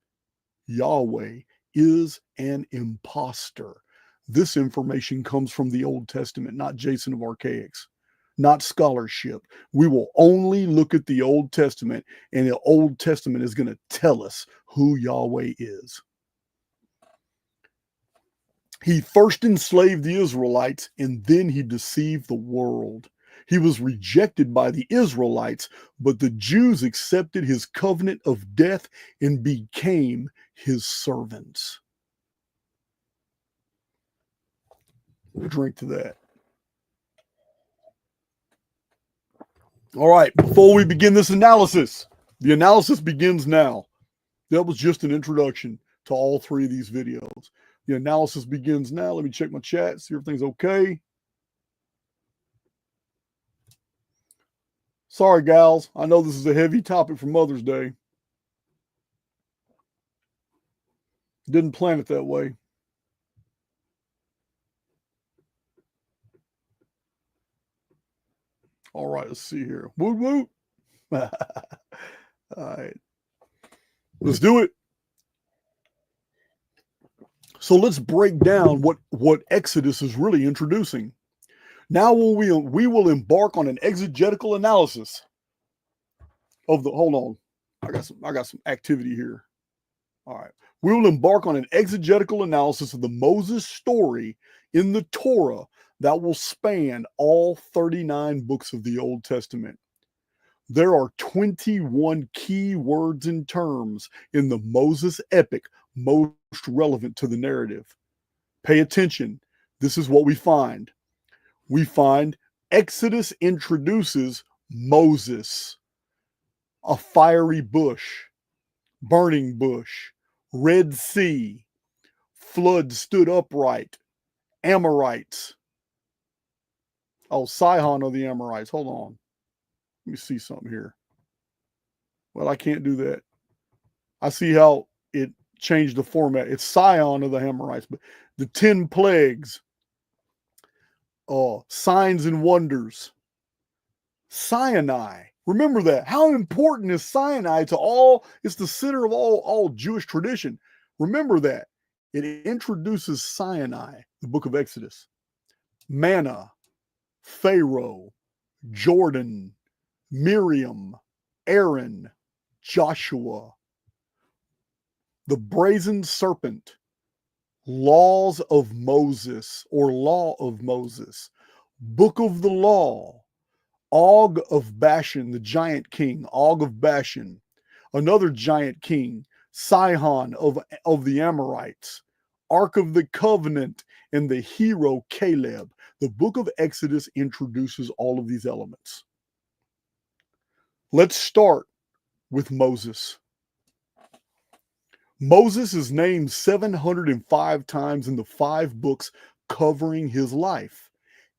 Speaker 1: Yahweh is an imposter. This information comes from the Old Testament, not Jason of Archaix, not scholarship. We will only look at the Old Testament, and the Old Testament is going to tell us who Yahweh is. He first enslaved the Israelites, and then he deceived the world. He was rejected by the Israelites, but the Jews accepted his covenant of death and became his servants. Drink to that. All right, before we begin this analysis, the analysis begins now. That was just an introduction to all three of these videos. The analysis begins now. Let me check my chat, see if everything's okay. Sorry, gals. I know this is a heavy topic for Mother's Day. Didn't plan it that way. All right, let's see here. Woot woot. All right. Let's do it. So let's break down what Exodus is really introducing. Now we will embark on an exegetical analysis of the, hold on. I got some activity here. All right. We will embark on an exegetical analysis of the Moses story in the Torah that will span all 39 books of the Old Testament. There are 21 key words and terms in the Moses epic most relevant to the narrative. Pay attention. This is what we find. We find Exodus introduces Moses, a fiery bush. burning bush, Red Sea, flood stood upright, Amorites. Oh, Sihon of the Amorites. Hold on. Let me see something here. Well, I can't do that. I see how it changed the format. It's Sihon of the Amorites, but the 10 plagues, signs and wonders, Sinai. Remember that. How important is Sinai to all? It's the center of all Jewish tradition. Remember that. It introduces Sinai, the book of Exodus, manna, Pharaoh, Jordan, Miriam, Aaron, Joshua, the brazen serpent, laws of Moses or law of Moses, book of the law, Og of Bashan, the giant king, Og of Bashan, another giant king, Sihon of the Amorites, Ark of the Covenant, and the hero Caleb. The book of Exodus introduces all of these elements. Let's start with Moses. Moses is named 705 times in the 5 books covering his life: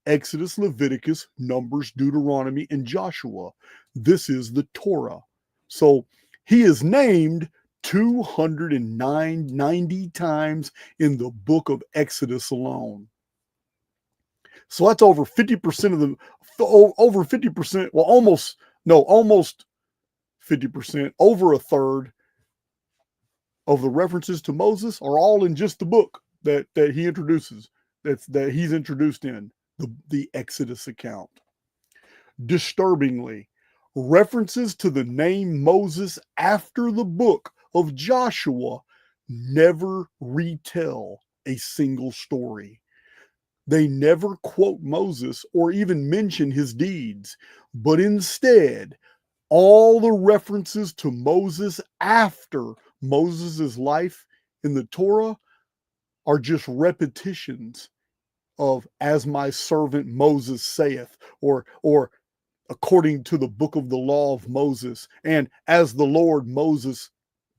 Speaker 1: Exodus, Leviticus, Numbers, Deuteronomy, and Joshua. This is the Torah. So he is named 290 times in the book of Exodus alone. So that's over 50% of the, over 50%, well, almost 50%, over a third of the references to Moses are all in just the book that he introduces, that he's introduced in, the Exodus account. Disturbingly, references to the name Moses after the book of Joshua never retell a single story. They never quote Moses or even mention his deeds, but instead, all the references to Moses after Moses' life in the Torah are just repetitions of "as my servant Moses saith," or according to the book of the law of Moses, and "as the Lord Moses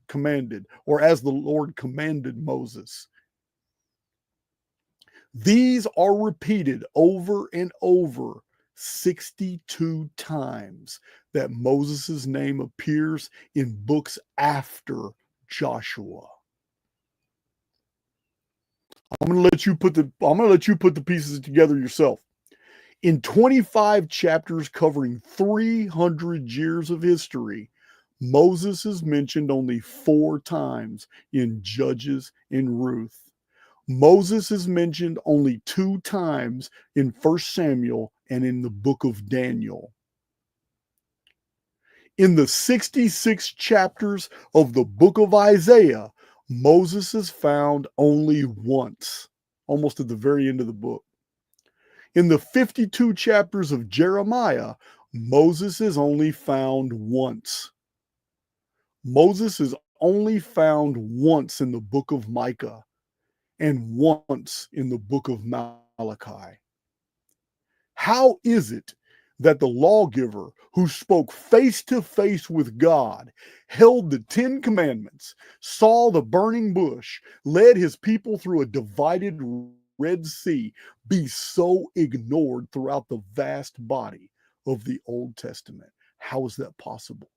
Speaker 1: commanded," or "as the Lord commanded Moses." These are repeated over and over 62 times that Moses' name appears in books after Joshua. I'm going to let you put the pieces together yourself. In 25 chapters covering 300 years of history, Moses is mentioned only 4 times in Judges and Ruth. Moses is mentioned only 2 times in 1 Samuel and in the book of Daniel. In the 66 chapters of the book of Isaiah, Moses is found only once, almost at the very end of the book. In the 52 chapters of Jeremiah, Moses is only found once. Moses is only found once in the book of Micah and once in the book of Malachi. How is it that the lawgiver who spoke face to face with God, held the 10 commandments, saw the burning bush, led his people through a divided Red Sea, be so ignored throughout the vast body of the Old Testament? How is that possible?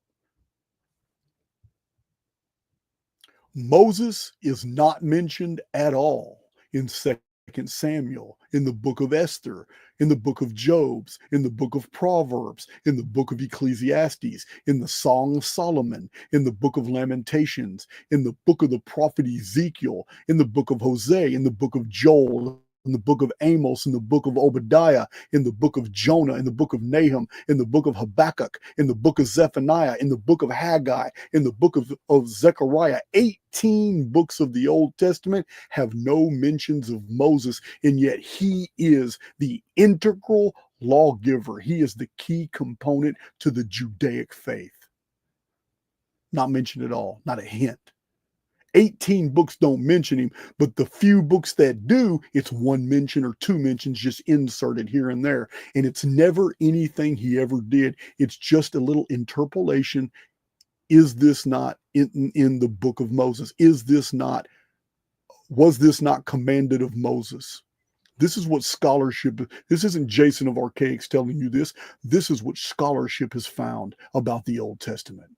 Speaker 1: Moses is not mentioned at all in 2 Samuel, in the book of Esther, in the book of Jobs, in the book of Proverbs, in the book of Ecclesiastes, in the Song of Solomon, in the book of Lamentations, in the book of the prophet Ezekiel, in the book of Hosea, in the book of Joel, in the book of Amos, in the book of Obadiah, in the book of Jonah, in the book of Nahum, in the book of Habakkuk, in the book of Zephaniah, in the book of Haggai, in the book of Zechariah. 18 books of the Old Testament have no mentions of Moses, and yet he is the integral lawgiver. He is the key component to the Judaic faith. Not mentioned at all, not a hint. 18 books don't mention him, but the few books that do, it's 1 mention or 2 mentions just inserted here and there. And it's never anything he ever did. It's just a little interpolation is this not in the book of Moses? Was this not commanded of Moses? This is what scholarship, this isn't Jason of Archaix telling you this. This is what scholarship has found about the Old Testament.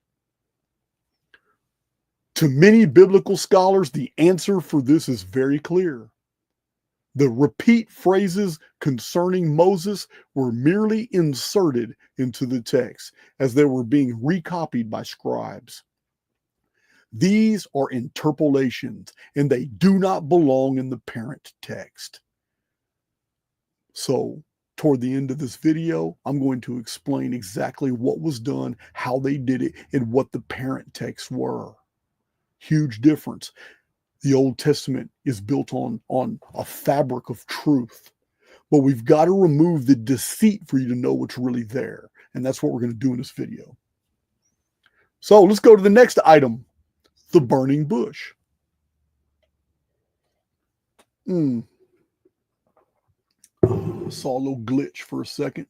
Speaker 1: To many biblical scholars, the answer for this is very clear. The repeat phrases concerning Moses were merely inserted into the text as they were being recopied by scribes. These are interpolations, and they do not belong in the parent text. So, toward the end of this video, I'm going to explain exactly what was done, how they did it, and what the parent texts were. Huge difference. The Old Testament is built on a fabric of truth, but we've got to remove the deceit for you to know what's really there. And that's what we're going to do in this video. So let's go to the next item, the burning bush. I saw a little glitch for a second.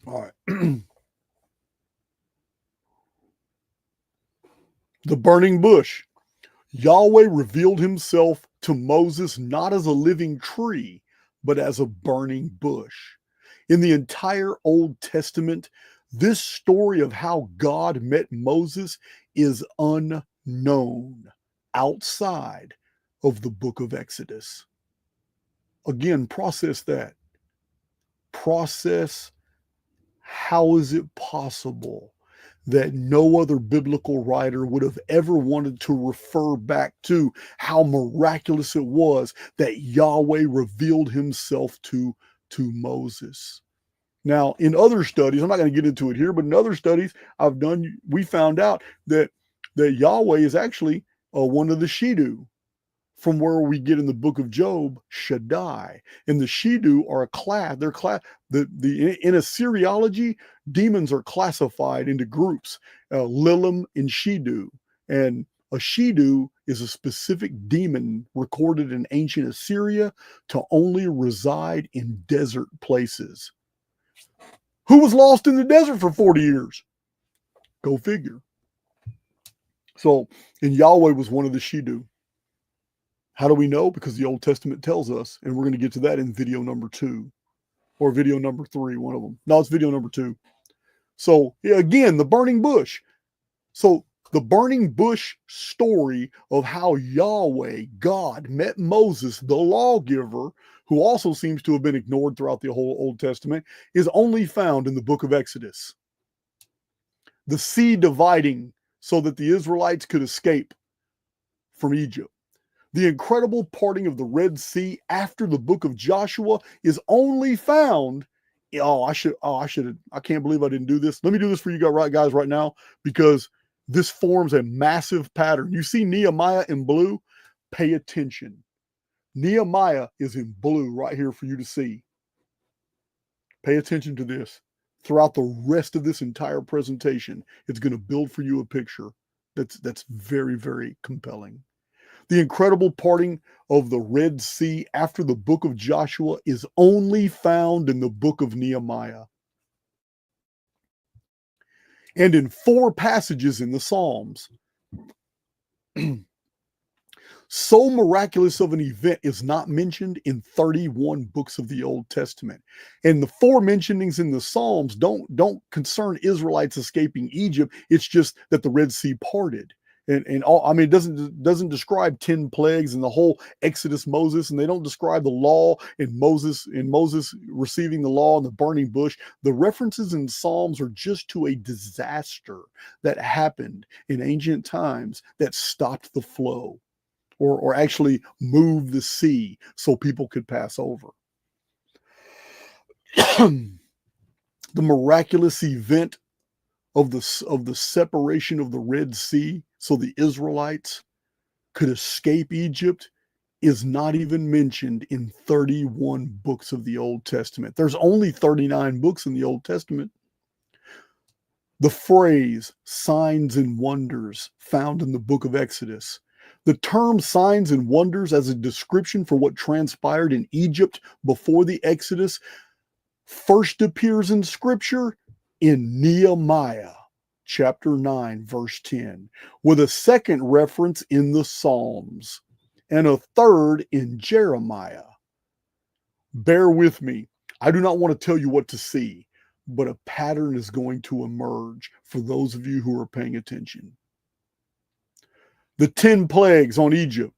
Speaker 1: All right. The burning bush. Yahweh revealed himself to Moses not as a living tree, but as a burning bush. In the entire Old Testament, this story of how God met Moses is unknown outside of the book of Exodus. Again, process that. Process, how is it possible that no other biblical writer would have ever wanted to refer back to how miraculous it was that Yahweh revealed himself to Moses? Now, in other studies, I'm not going to get into it here, but in other studies I've done, we found out that Yahweh is actually one of the Shiddu, from where we get in the book of Job, Shaddai. And the Shiddu are a class. They're in Assyriology, demons are classified into groups, Lilim and Shiddu. And a Shiddu is a specific demon recorded in ancient Assyria to only reside in desert places. Who was lost in the desert for 40 years? Go figure. So, and Yahweh was one of the Shiddu. How do we know? Because the Old Testament tells us, and we're going to get to that in video number 2 or video number 3, one of them. No, it's video number 2. So again, the burning bush. So the burning bush story of how Yahweh, God, met Moses, the lawgiver, who also seems to have been ignored throughout the whole Old Testament, is only found in the book of Exodus. The sea dividing so that the Israelites could escape from Egypt. The incredible parting of the Red Sea after the book of Joshua is only found. I can't believe I didn't do this. Let me do this for you guys right now, because this forms a massive pattern. You see Nehemiah in blue? Pay attention. Nehemiah is in blue right here for you to see. Pay attention to this. Throughout the rest of this entire presentation, it's going to build for you a picture that's very, very compelling. The incredible parting of the Red Sea after the book of Joshua is only found in the book of Nehemiah. And in 4 passages in the Psalms. So miraculous of an event is not mentioned in 31 books of the Old Testament. And the 4 mentionings in the Psalms don't concern Israelites escaping Egypt. It's just that the Red Sea parted. And all, I mean, it doesn't describe 10 plagues and the whole Exodus Moses, and they don't describe the law and Moses receiving the law and the burning bush. The references in Psalms are just to a disaster that happened in ancient times that stopped the flow, or actually moved the sea so people could pass over. The miraculous event of the separation of the Red Sea so the Israelites could escape Egypt is not even mentioned in 31 books of the Old Testament. There's only 39 books in the Old Testament. The phrase signs and wonders found in the book of Exodus. The term signs and wonders as a description for what transpired in Egypt before the Exodus first appears in Scripture in Nehemiah chapter 9, verse 10, with a second reference in the Psalms, and a third in Jeremiah. Bear with me. I do not want to tell you what to see, but a pattern is going to emerge for those of you who are paying attention. The 10 plagues on Egypt.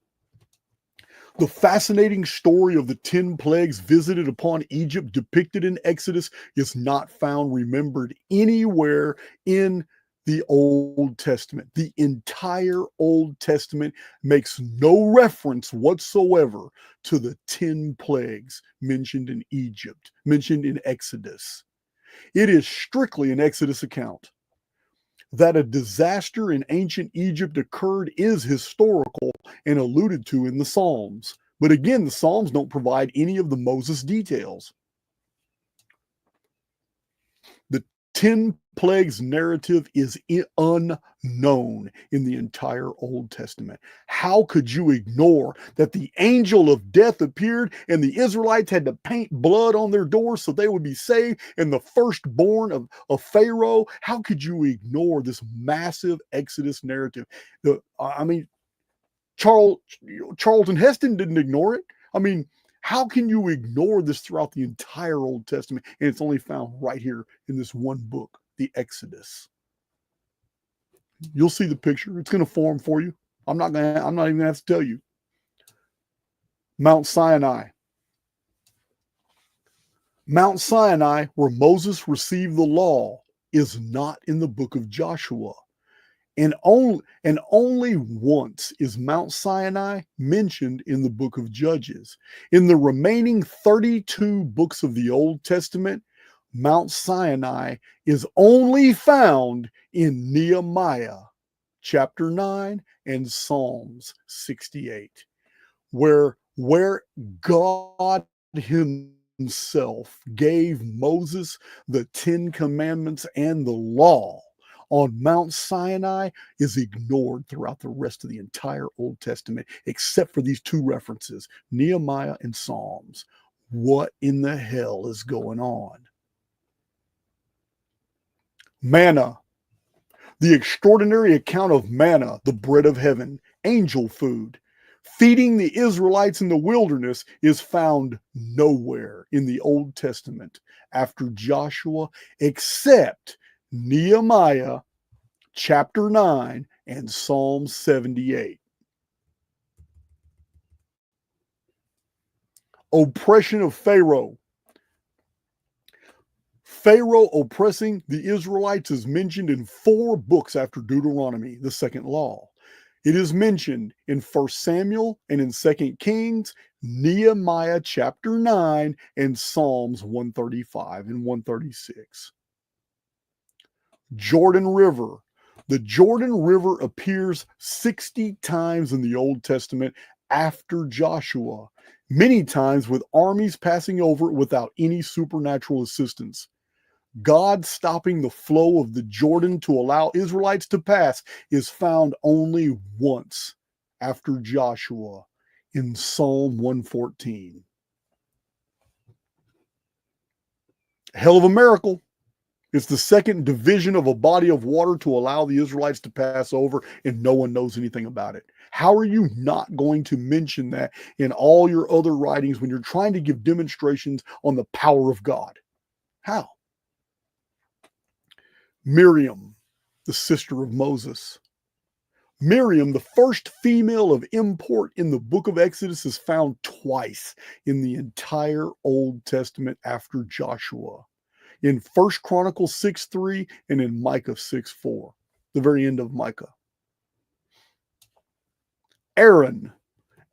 Speaker 1: The fascinating story of the 10 plagues visited upon Egypt depicted in Exodus is not found remembered anywhere in the Old Testament. The entire Old Testament makes no reference whatsoever to the 10 plagues mentioned in Egypt, mentioned in Exodus. It is strictly an Exodus account. That a disaster in ancient Egypt occurred is historical and alluded to in the Psalms. But again, the Psalms don't provide any of the Moses details. The 10 plagues narrative is unknown in the entire Old Testament. How could you ignore that the angel of death appeared and the Israelites had to paint blood on their doors so they would be saved, and the firstborn of Pharaoh? How could you ignore this massive Exodus narrative? Charlton Heston didn't ignore it. I mean, how can you ignore this throughout the entire Old Testament? And it's only found right here in this one book, the Exodus. You'll see the picture. It's going to form for you. I'm not even going to have to tell you. Mount Sinai. Mount Sinai, where Moses received the law, is not in the book of Joshua. And only once is Mount Sinai mentioned in the book of Judges. In the remaining 32 books of the Old Testament, Mount Sinai is only found in Nehemiah chapter 9 and Psalms 68, where God himself gave Moses the 10 commandments and the law on Mount Sinai is ignored throughout the rest of the entire Old Testament, except for these two references, Nehemiah and Psalms. What in the hell is going on? Manna. The extraordinary account of manna, the bread of heaven, angel food, feeding the Israelites in the wilderness, is found nowhere in the Old Testament after Joshua, except Nehemiah chapter 9 and Psalm 78. Oppression of Pharaoh. Pharaoh oppressing the Israelites is mentioned in 4 books after Deuteronomy, the second law. It is mentioned in 1 Samuel and in 2 Kings, Nehemiah chapter 9, and Psalms 135 and 136. Jordan River. The Jordan River appears 60 times in the Old Testament after Joshua, many times with armies passing over it without any supernatural assistance. God stopping the flow of the Jordan to allow Israelites to pass is found only once after Joshua in Psalm 114. Hell of a miracle. It's the second division of a body of water to allow the Israelites to pass over, and no one knows anything about it. How are you not going to mention that in all your other writings when you're trying to give demonstrations on the power of God? How? Miriam, the sister of Moses. Miriam, the first female of import in the book of Exodus, is found twice in the entire Old Testament after Joshua. In 1 Chronicles 6:3 and in Micah 6:4, the very end of Micah. Aaron.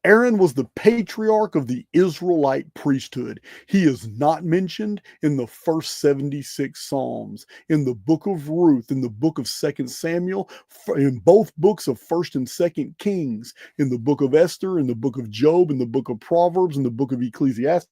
Speaker 1: Aaron was the patriarch of the Israelite priesthood. He is not mentioned in the first 76 Psalms, in the book of Ruth, in the book of 2 Samuel, in both books of 1st and 2nd Kings, in the book of Esther, in the book of Job, in the book of Proverbs, in the book of Ecclesiastes,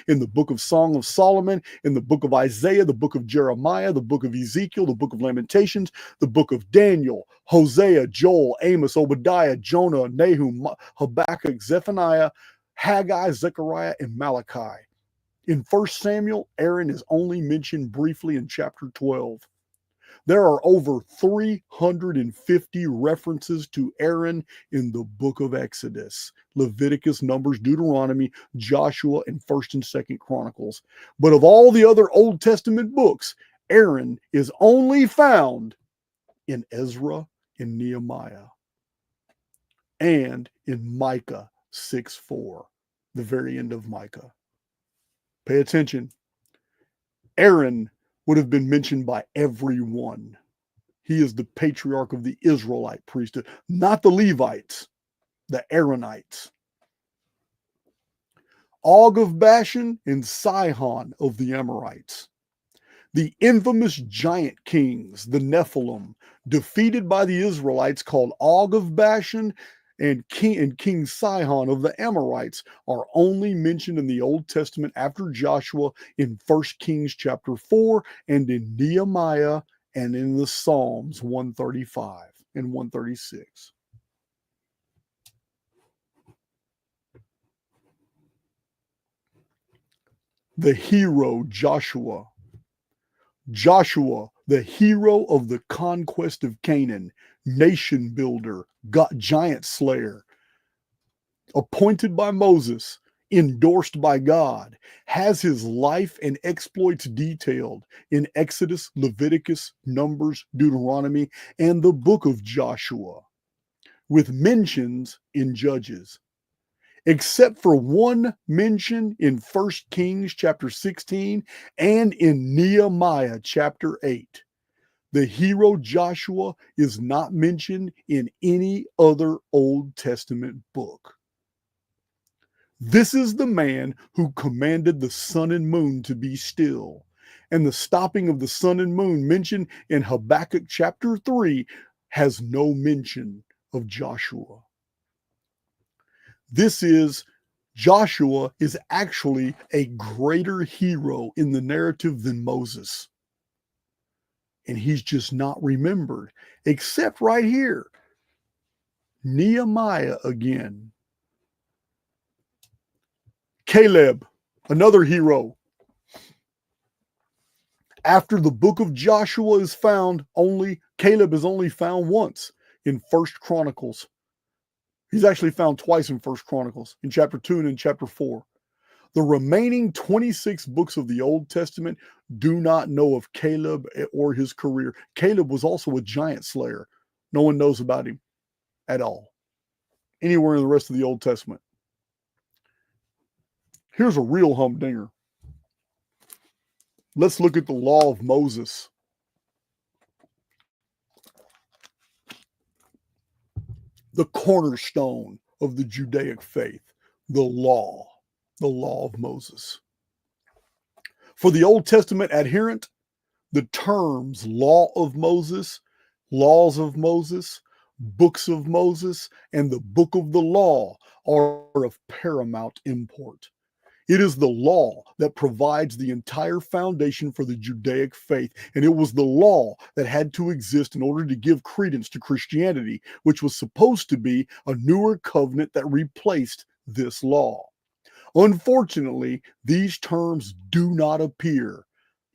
Speaker 1: in the book of Song of Solomon, in the book of Isaiah, the book of Jeremiah, the book of Ezekiel, the book of Lamentations, the book of Daniel, Hosea, Joel, Amos, Obadiah, Jonah, Nahum, Habakkuk, Zephaniah, Haggai, Zechariah, and Malachi. In 1 Samuel, Aaron is only mentioned briefly in chapter 12. There are over 350 references to Aaron in the book of Exodus, Leviticus, Numbers, Deuteronomy, Joshua, and 1st and 2nd Chronicles. But of all the other Old Testament books, Aaron is only found in Ezra and Nehemiah and in Micah 6:4, the very end of Micah. Pay attention. Aaron would have been mentioned by everyone. He is the patriarch of the Israelite priesthood, not the Levites, the Aaronites. Og of Bashan and Sihon of the Amorites. The infamous giant kings, the Nephilim, defeated by the Israelites, called Og of Bashan and King Sihon of the Amorites, are only mentioned in the Old Testament after Joshua in 1 Kings chapter 4 and in Nehemiah and in the Psalms 135 and 136. The hero Joshua. Joshua, the hero of the conquest of Canaan, nation builder, giant slayer, appointed by Moses, endorsed by God, has his life and exploits detailed in Exodus, Leviticus, Numbers, Deuteronomy, and the book of Joshua, with mentions in Judges. Except for one mention in 1 Kings chapter 16 and in Nehemiah chapter 8. The hero Joshua is not mentioned in any other Old Testament book. This is the man who commanded the sun and moon to be still, and the stopping of the sun and moon mentioned in Habakkuk chapter 3 has no mention of Joshua. Joshua is actually a greater hero in the narrative than Moses. And he's just not remembered, except right here. Nehemiah again. Caleb, another hero. After the book of Joshua is found, Caleb is only found once in 1 Chronicles. He's actually found twice in 1 Chronicles, in chapter 2 and in chapter 4. The remaining 26 books of the Old Testament do not know of Caleb or his career. Caleb was also a giant slayer. No one knows about him at all, anywhere in the rest of the Old Testament. Here's a real humdinger. Let's look at the law of Moses. The cornerstone of the Judaic faith, the law of Moses. For the Old Testament adherent, the terms law of Moses, laws of Moses, books of Moses, and the book of the law are of paramount import. It is the law that provides the entire foundation for the Judaic faith, and it was the law that had to exist in order to give credence to Christianity, which was supposed to be a newer covenant that replaced this law. Unfortunately, these terms do not appear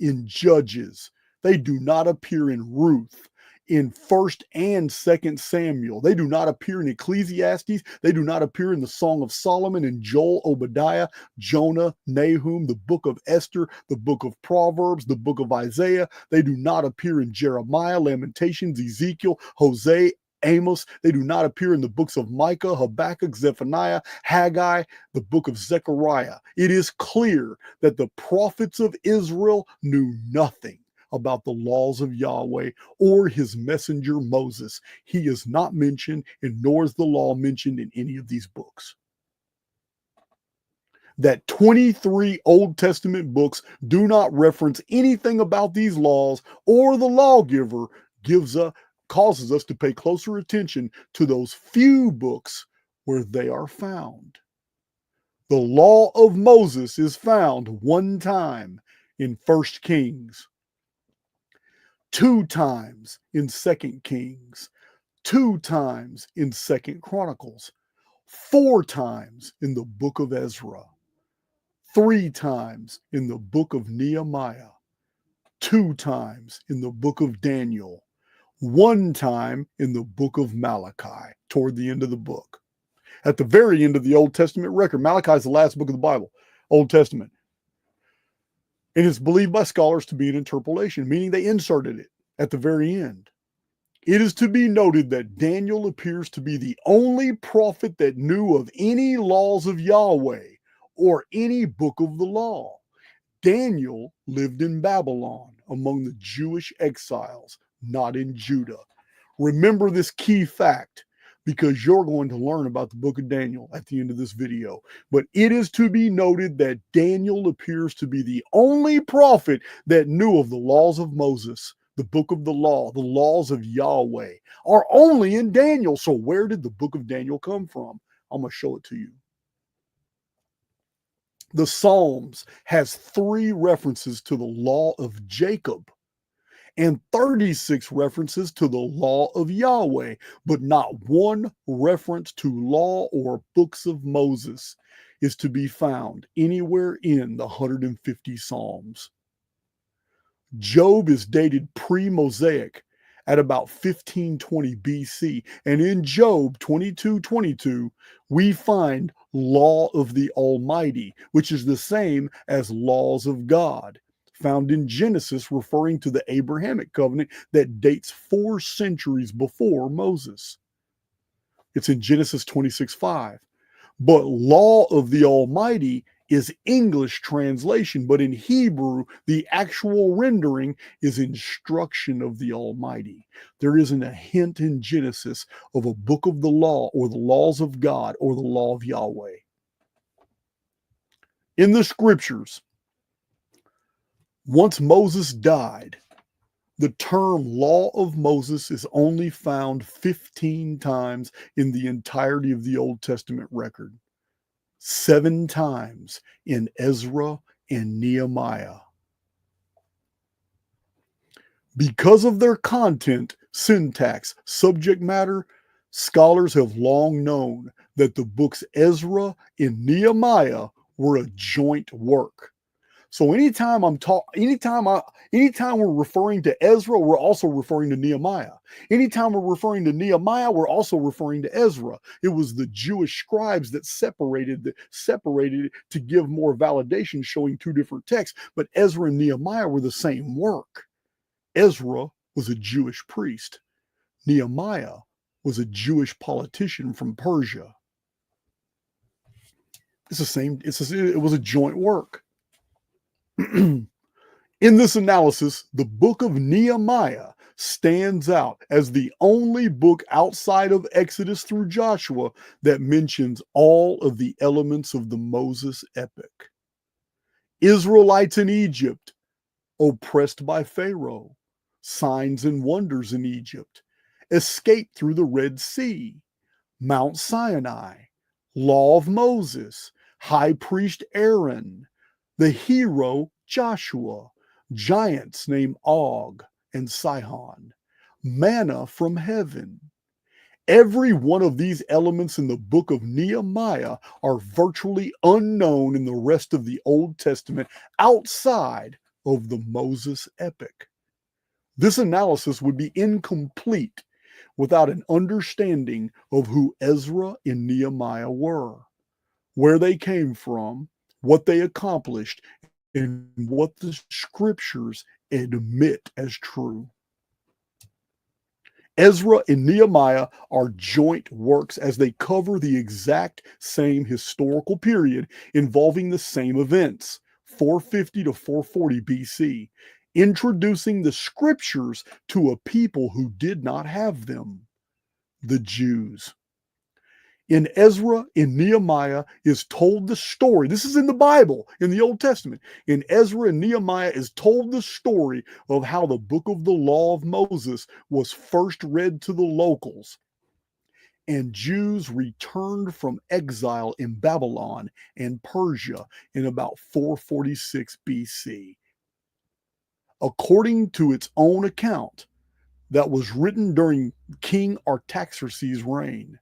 Speaker 1: in Judges. They do not appear in Ruth, in 1st and 2nd Samuel. They do not appear in Ecclesiastes. They do not appear in the Song of Solomon, in Joel, Obadiah, Jonah, Nahum, the book of Esther, the book of Proverbs, the book of Isaiah. They do not appear in Jeremiah, Lamentations, Ezekiel, Hosea, Amos. They do not appear in the books of Micah, Habakkuk, Zephaniah, Haggai, the book of Zechariah. It is clear that the prophets of Israel knew nothing about the laws of Yahweh or his messenger Moses. He is not mentioned, and nor is the law mentioned in any of these books. That 23 Old Testament books do not reference anything about these laws or the lawgiver causes us to pay closer attention to those few books where they are found. The law of Moses is found one time in 1 Kings, 2 times in 2 Kings, 2 times in 2 Chronicles, 4 times in the book of Ezra, 3 times in the book of Nehemiah, 2 times in the book of Daniel, 1 time in the book of Malachi, toward the end of the book. At the very end of the Old Testament record, Malachi is the last book of the Bible, Old Testament. And it's believed by scholars to be an interpolation, meaning they inserted it at the very end. It is to be noted that Daniel appears to be the only prophet that knew of any laws of Yahweh or any book of the law. Daniel lived in Babylon among the Jewish exiles, not in Judah. Remember this key fact, because you're going to learn about the book of Daniel at the end of this video. But it is to be noted that Daniel appears to be the only prophet that knew of the laws of Moses, the book of the law, the laws of Yahweh, are only in Daniel. So where did the book of Daniel come from? I'm going to show it to you. The Psalms has 3 references to the law of Jacob and 36 references to the law of Yahweh, but not 1 reference to law or books of Moses is to be found anywhere in the 150 Psalms. Job is dated pre-Mosaic at about 1520 BC, and in Job 22:22, we find law of the Almighty, which is the same as laws of God, found in Genesis, referring to the Abrahamic covenant that dates 4 centuries before Moses. It's in Genesis 26:5. But law of the Almighty is English translation, but in Hebrew, the actual rendering is instruction of the Almighty. There isn't a hint in Genesis of a book of the law or the laws of God or the law of Yahweh. In the scriptures, once Moses died, the term law of Moses is only found 15 times in the entirety of the Old Testament record. 7 times in Ezra and Nehemiah. Because of their content, syntax, subject matter, scholars have long known that the books Ezra and Nehemiah were a joint work. So anytime we're referring to Ezra, we're also referring to Nehemiah. Anytime we're referring to Nehemiah, we're also referring to Ezra. It was the Jewish scribes that separated it to give more validation, showing 2 different texts. But Ezra and Nehemiah were the same work. Ezra was a Jewish priest. Nehemiah was a Jewish politician from Persia. It was a joint work. In this analysis, the book of Nehemiah stands out as the only book outside of Exodus through Joshua that mentions all of the elements of the Moses epic. Israelites in Egypt, oppressed by Pharaoh, signs and wonders in Egypt, escape through the Red Sea, Mount Sinai, law of Moses, high priest Aaron, the hero Joshua, giants named Og and Sihon, manna from heaven. Every one of these elements in the book of Nehemiah are virtually unknown in the rest of the Old Testament outside of the Moses epic. This analysis would be incomplete without an understanding of who Ezra and Nehemiah were, where they came from, what they accomplished, and what the scriptures admit as true. Ezra and Nehemiah are joint works as they cover the exact same historical period involving the same events, 450 to 440 BC, introducing the scriptures to a people who did not have them, the Jews. In Ezra, in Nehemiah is told the story. This is in the Bible, in the Old Testament. In Ezra and Nehemiah is told the story of how the book of the law of Moses was first read to the locals. And Jews returned from exile in Babylon and Persia in about 446 BC. According to its own account, that was written during King Artaxerxes' reign.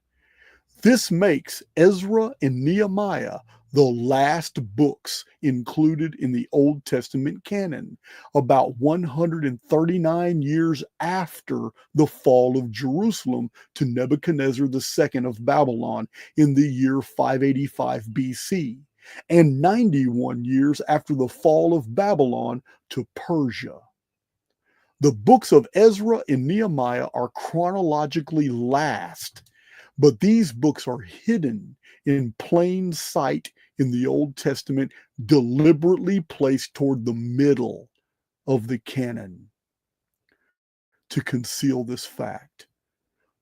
Speaker 1: This makes Ezra and Nehemiah the last books included in the Old Testament canon, about 139 years after the fall of Jerusalem to Nebuchadnezzar II of Babylon in the year 585 BC, and 91 years after the fall of Babylon to Persia. The books of Ezra and Nehemiah are chronologically last, but these books are hidden in plain sight in the Old Testament, deliberately placed toward the middle of the canon to conceal this fact.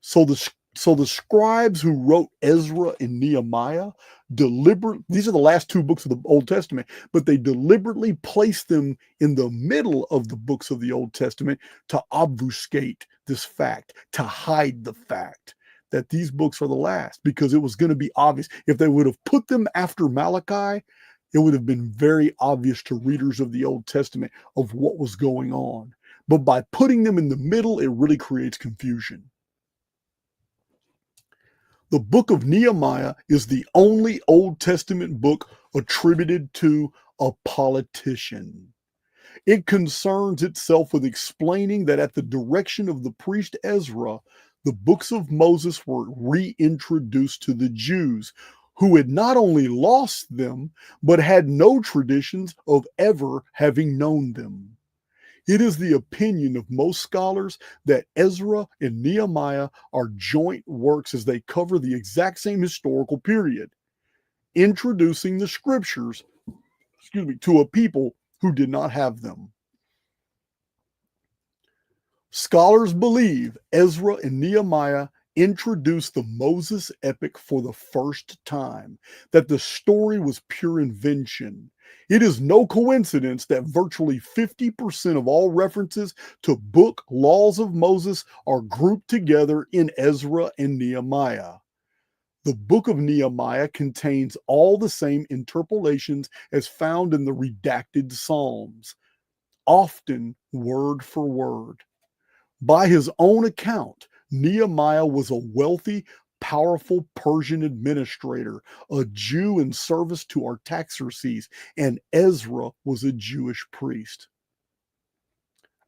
Speaker 1: So the scribes who wrote Ezra and Nehemiah these are the last two books of the Old Testament, but they deliberately placed them in the middle of the books of the Old Testament to obfuscate this fact, to hide the fact that these books are the last, because it was going to be obvious. If they would have put them after Malachi, it would have been very obvious to readers of the Old Testament of what was going on. But by putting them in the middle, it really creates confusion. The book of Nehemiah is the only Old Testament book attributed to a politician. It concerns itself with explaining that at the direction of the priest Ezra, the books of Moses were reintroduced to the Jews, who had not only lost them, but had no traditions of ever having known them. It is the opinion of most scholars that Ezra and Nehemiah are joint works as they cover the exact same historical period, introducing the scriptures, to a people who did not have them. Scholars believe Ezra and Nehemiah introduced the Moses epic for the first time, that the story was pure invention. It is no coincidence that virtually 50% of all references to book laws of Moses are grouped together in Ezra and Nehemiah. The book of Nehemiah contains all the same interpolations as found in the redacted Psalms, often word for word. By his own account, Nehemiah was a wealthy, powerful Persian administrator, a Jew in service to Artaxerxes, and Ezra was a Jewish priest.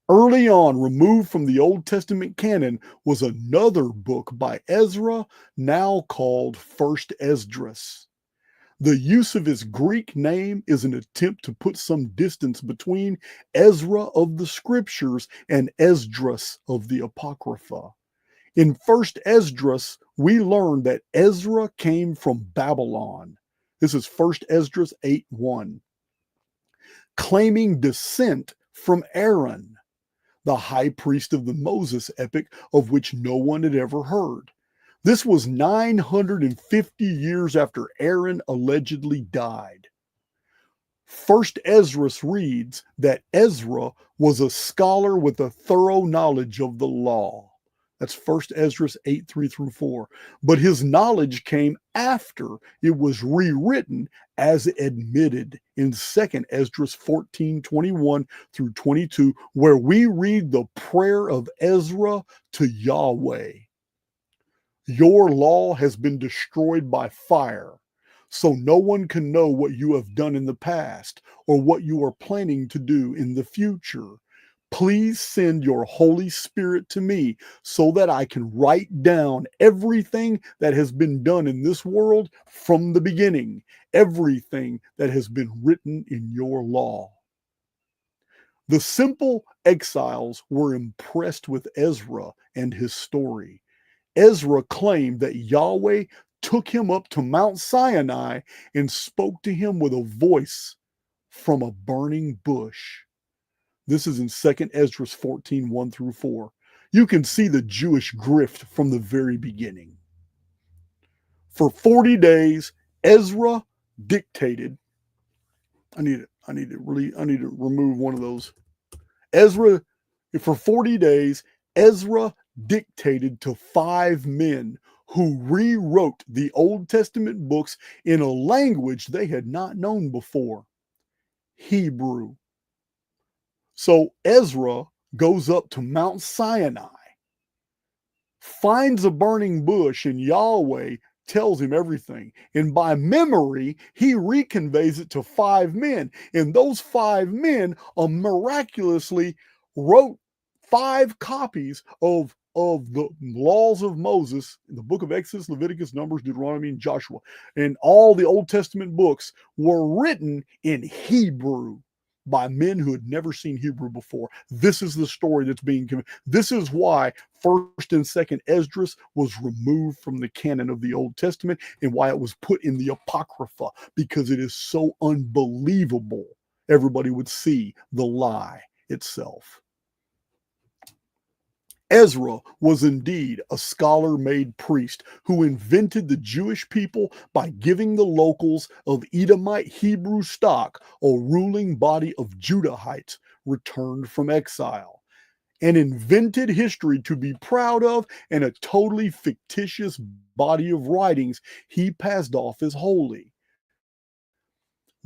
Speaker 1: Early on, removed from the Old Testament canon, was another book by Ezra, now called First Esdras. The use of his Greek name is an attempt to put some distance between Ezra of the Scriptures and Esdras of the Apocrypha. In First Esdras, we learn that Ezra came from Babylon. This is First Esdras 8:1, claiming descent from Errant, the high priest of the Moses epic of which no one had ever heard. This was 950 years after Errant allegedly died. First Esdras reads that Ezra was a scholar with a thorough knowledge of the law. That's First Esdras 8:3-4. But his knowledge came after it was rewritten as admitted in Second Esdras 14:21-22, where we read the prayer of Ezra to Yahweh. Your law has been destroyed by fire, so no one can know what you have done in the past or what you are planning to do in the future. Please send your Holy Spirit to me so that I can write down everything that has been done in this world from the beginning, everything that has been written in your law. The simple exiles were impressed with Ezra and his story. Ezra claimed that Yahweh took him up to Mount Sinai and spoke to him with a voice from a burning bush. This is in 2 Esdras 14:1-4. You can see the Jewish grift from the very beginning. For 40 days, Ezra dictated. I need to remove one of those. For 40 days, Ezra dictated to 5 men who rewrote the Old Testament books in a language they had not known before, Hebrew. So Ezra goes up to Mount Sinai, finds a burning bush, and Yahweh tells him everything. And by memory, he reconveys it to 5 men. And those 5 men miraculously wrote 5 copies of the laws of Moses, the book of Exodus, Leviticus, Numbers, Deuteronomy, and Joshua. And all the Old Testament books were written in Hebrew by men who had never seen Hebrew before. This is the story that's being given. This is why 1st and 2nd Esdras was removed from the canon of the Old Testament, and why it was put in the Apocrypha, because it is so unbelievable. Everybody would see the lie itself. Ezra was indeed a scholar-made priest who invented the Jewish people by giving the locals of Edomite Hebrew stock a ruling body of Judahites returned from exile, and invented history to be proud of and a totally fictitious body of writings he passed off as holy.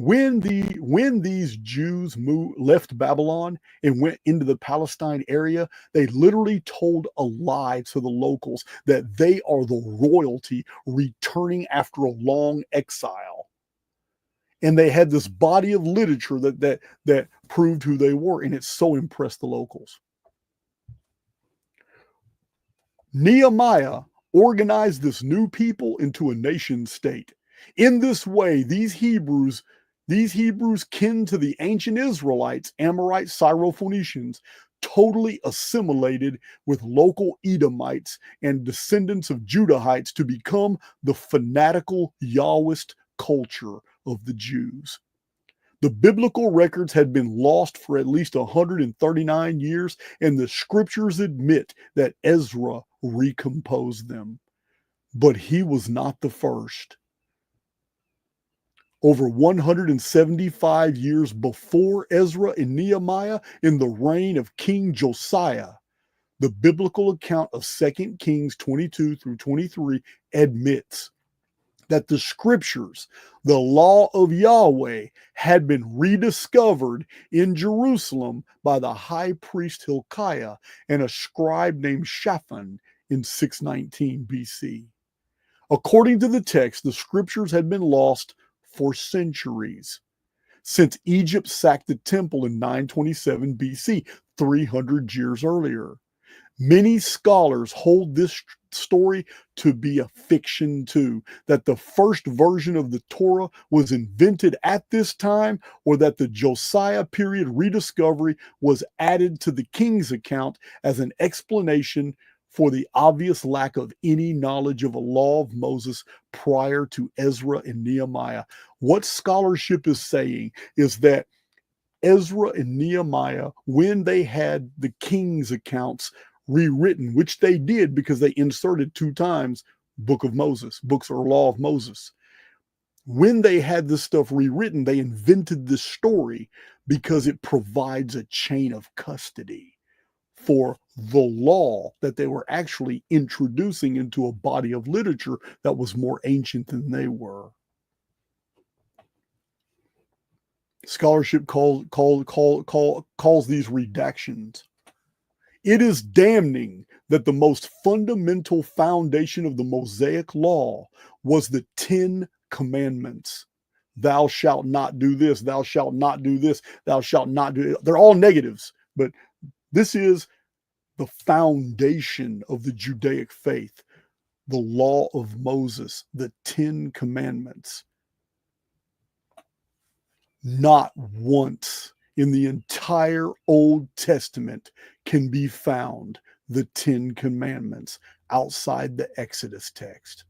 Speaker 1: When these Jews left Babylon and went into the Palestine area, they literally told a lie to the locals that they are the royalty returning after a long exile. And they had this body of literature that proved who they were, and it so impressed the locals. Nehemiah organized this new people into a nation state. In this way, these Hebrews kin to the ancient Israelites, Amorites, Syrophoenicians, totally assimilated with local Edomites and descendants of Judahites to become the fanatical Yahwist culture of the Jews. The biblical records had been lost for at least 139 years, and the scriptures admit that Ezra recomposed them. But he was not the first. Over 175 years before Ezra and Nehemiah, in the reign of King Josiah, the biblical account of 2 Kings 22 through 23 admits that the scriptures, the law of Yahweh, had been rediscovered in Jerusalem by the high priest Hilkiah and a scribe named Shaphan in 619 BC. According to the text, the scriptures had been lost for centuries, since Egypt sacked the temple in 927 BC, 300 years earlier. Many scholars hold this story to be a fiction too, that the first version of the Torah was invented at this time, or that the Josiah period rediscovery was added to the king's account as an explanation for the obvious lack of any knowledge of a law of Moses prior to Ezra and Nehemiah. What scholarship is saying is that Ezra and Nehemiah, when they had the king's accounts rewritten, which they did because they inserted 2 times book of Moses, books or law of Moses. When they had this stuff rewritten, they invented this story because it provides a chain of custody for the law that they were actually introducing into a body of literature that was more ancient than they were. Scholarship calls these redactions. It is damning that the most fundamental foundation of the Mosaic law was the 10 commandments. Thou shalt not do this, thou shalt not do this, thou shalt not do it. They're all negatives, but this is the foundation of the Judaic faith, the law of Moses, the 10 commandments. Not once in the entire Old Testament can be found the 10 commandments outside the Exodus text.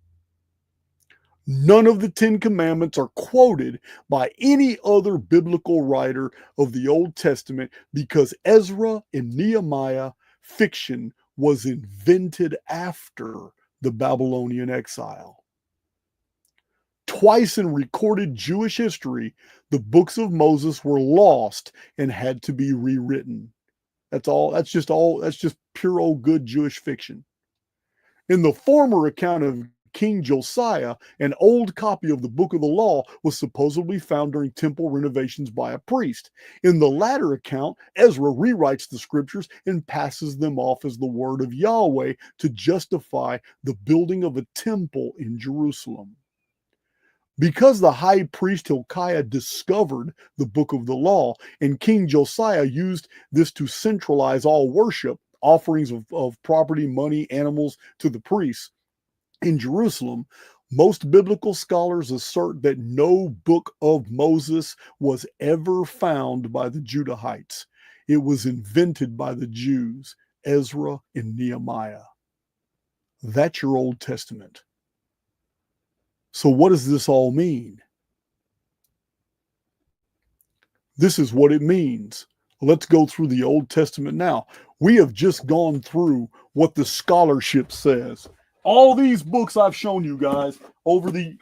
Speaker 1: None of the 10 commandments are quoted by any other biblical writer of the Old Testament because Ezra and Nehemiah fiction was invented after the Babylonian exile. Twice in recorded Jewish history, the books of Moses were lost and had to be rewritten. That's just pure old good Jewish fiction. In the former account of King Josiah, an old copy of the Book of the Law was supposedly found during temple renovations by a priest. In the latter account, Ezra rewrites the scriptures and passes them off as the word of Yahweh to justify the building of a temple in Jerusalem. Because the high priest Hilkiah discovered the Book of the Law, and King Josiah used this to centralize all worship, offerings of property, money, animals to the priests in Jerusalem, most biblical scholars assert that no book of Moses was ever found by the Judahites. It was invented by the Jews, Ezra and Nehemiah. That's your Old Testament. So what does this all mean? This is what it means. Let's go through the Old Testament now. We have just gone through what the scholarship says. All these books I've shown you guys over the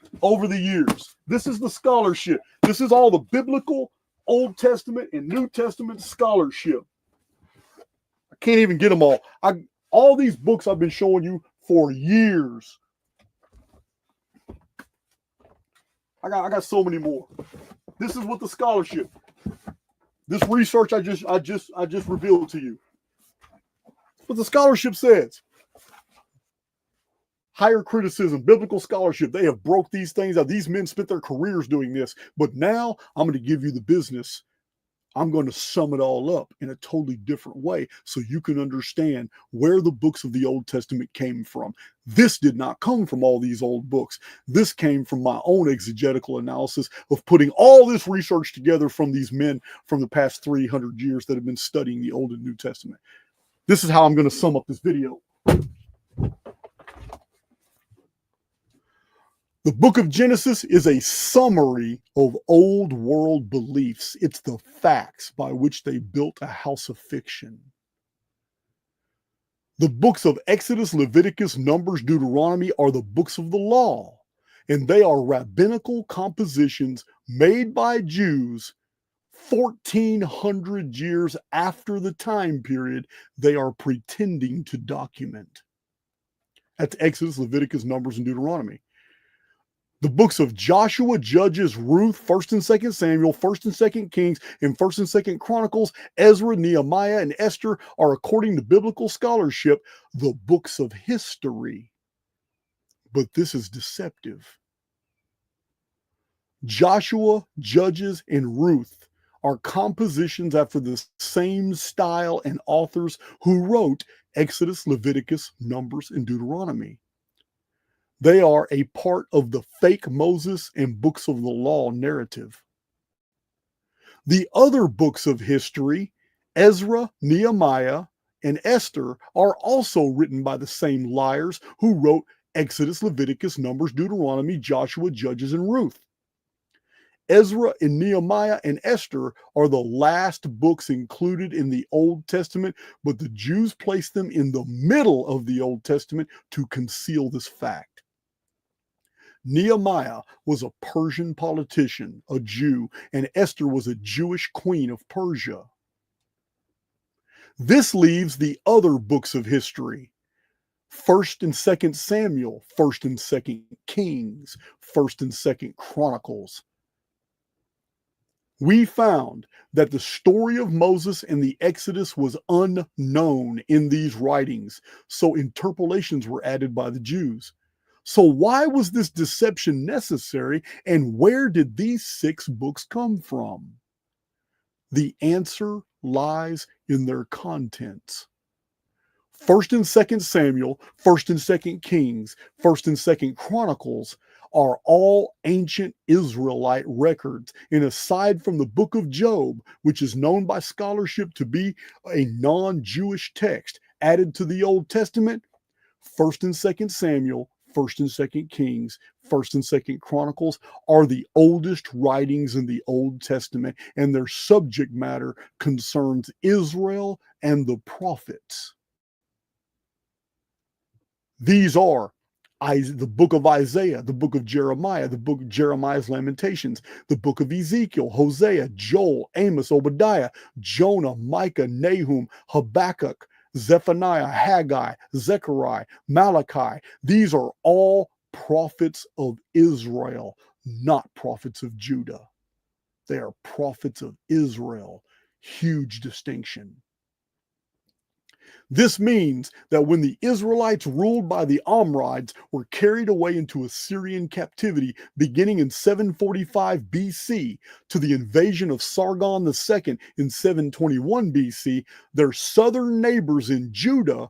Speaker 1: years. This is the scholarship. This is all the biblical Old Testament and New Testament scholarship. I can't even get them all. All these books I've been showing you for years. I got so many more. This is what the scholarship. This research I just revealed to you. What the scholarship says. Higher criticism, biblical scholarship. They have broke these things out. These men spent their careers doing this. But now I'm going to give you the business. I'm going to sum it all up in a totally different way so you can understand where the books of the Old Testament came from. This did not come from all these old books. This came from my own exegetical analysis of putting all this research together from these men from the past 300 years that have been studying the Old and New Testament. This is how I'm going to sum up this video. The book of Genesis is a summary of old world beliefs. It's the facts by which they built a house of fiction. The books of Exodus, Leviticus, Numbers, Deuteronomy are the books of the law, and they are rabbinical compositions made by Jews 1,400 years after the time period they are pretending to document. That's Exodus, Leviticus, Numbers, and Deuteronomy. The books of Joshua, Judges, Ruth, 1st and 2nd Samuel, 1st and 2nd Kings, and 1st and 2nd Chronicles, Ezra, Nehemiah, and Esther are, according to biblical scholarship, the books of history. But this is deceptive. Joshua, Judges, and Ruth are compositions after the same style and authors who wrote Exodus, Leviticus, Numbers, and Deuteronomy. They are a part of the fake Moses and books of the law narrative. The other books of history, Ezra, Nehemiah, and Esther, are also written by the same liars who wrote Exodus, Leviticus, Numbers, Deuteronomy, Joshua, Judges, and Ruth. Ezra and Nehemiah and Esther are the last books included in the Old Testament, but the Jews placed them in the middle of the Old Testament to conceal this fact. Nehemiah was a Persian politician, a Jew, and Esther was a Jewish queen of Persia. This leaves the other books of history. 1st and 2nd Samuel, 1st and 2nd Kings, 1st and 2nd Chronicles. We found that the story of Moses and the Exodus was unknown in these writings, so interpolations were added by the Jews. So why was this deception necessary, and where did these 6 books come from? The answer lies in their contents. 1st and 2nd Samuel, 1st and 2nd Kings, 1st and 2nd Chronicles are all ancient Israelite records, and aside from the book of Job, which is known by scholarship to be a non-Jewish text added to the Old Testament, 1st and 2nd Samuel, 1st and 2nd Kings, 1st and 2nd Chronicles are the oldest writings in the Old Testament, and their subject matter concerns Israel and the prophets. These are the book of Isaiah, the book of Jeremiah, the book of Jeremiah's Lamentations, the book of Ezekiel, Hosea, Joel, Amos, Obadiah, Jonah, Micah, Nahum, Habakkuk, Zephaniah, Haggai, Zechariah, Malachi. These are all prophets of Israel, not prophets of Judah. They are prophets of Israel. Huge distinction. This means that when the Israelites ruled by the Amorites were carried away into Assyrian captivity beginning in 745 BC to the invasion of Sargon II in 721 BC, their southern neighbors in Judah,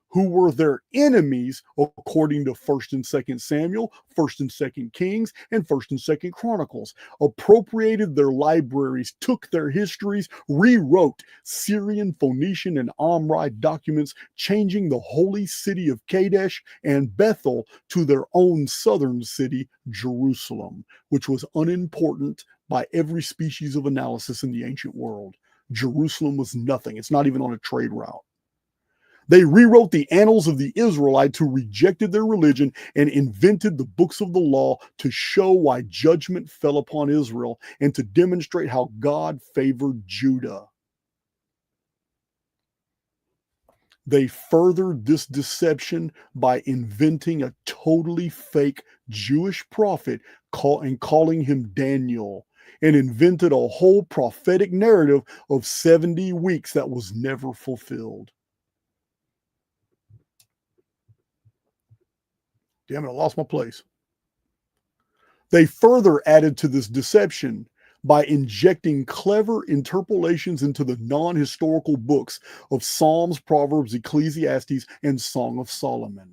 Speaker 1: who were their enemies according to 1st and 2nd Samuel, 1st and 2nd Kings, and 1st and 2nd Chronicles, appropriated their libraries, took their histories, rewrote Syrian, Phoenician, and Amorite documents, changing the holy city of Kadesh and Bethel to their own southern city, Jerusalem, which was unimportant by every species of analysis in the ancient world. Jerusalem was nothing. It's not even on a trade route. They rewrote the annals of the Israelites who rejected their religion and invented the books of the law to show why judgment fell upon Israel and to demonstrate how God favored Judah. They furthered this deception by inventing a totally fake Jewish prophet and calling him Daniel, and invented a whole prophetic narrative of 70 weeks that was never fulfilled. Damn it, I lost my place. They further added to this deception by injecting clever interpolations into the non-historical books of Psalms, Proverbs, Ecclesiastes, and Song of Solomon.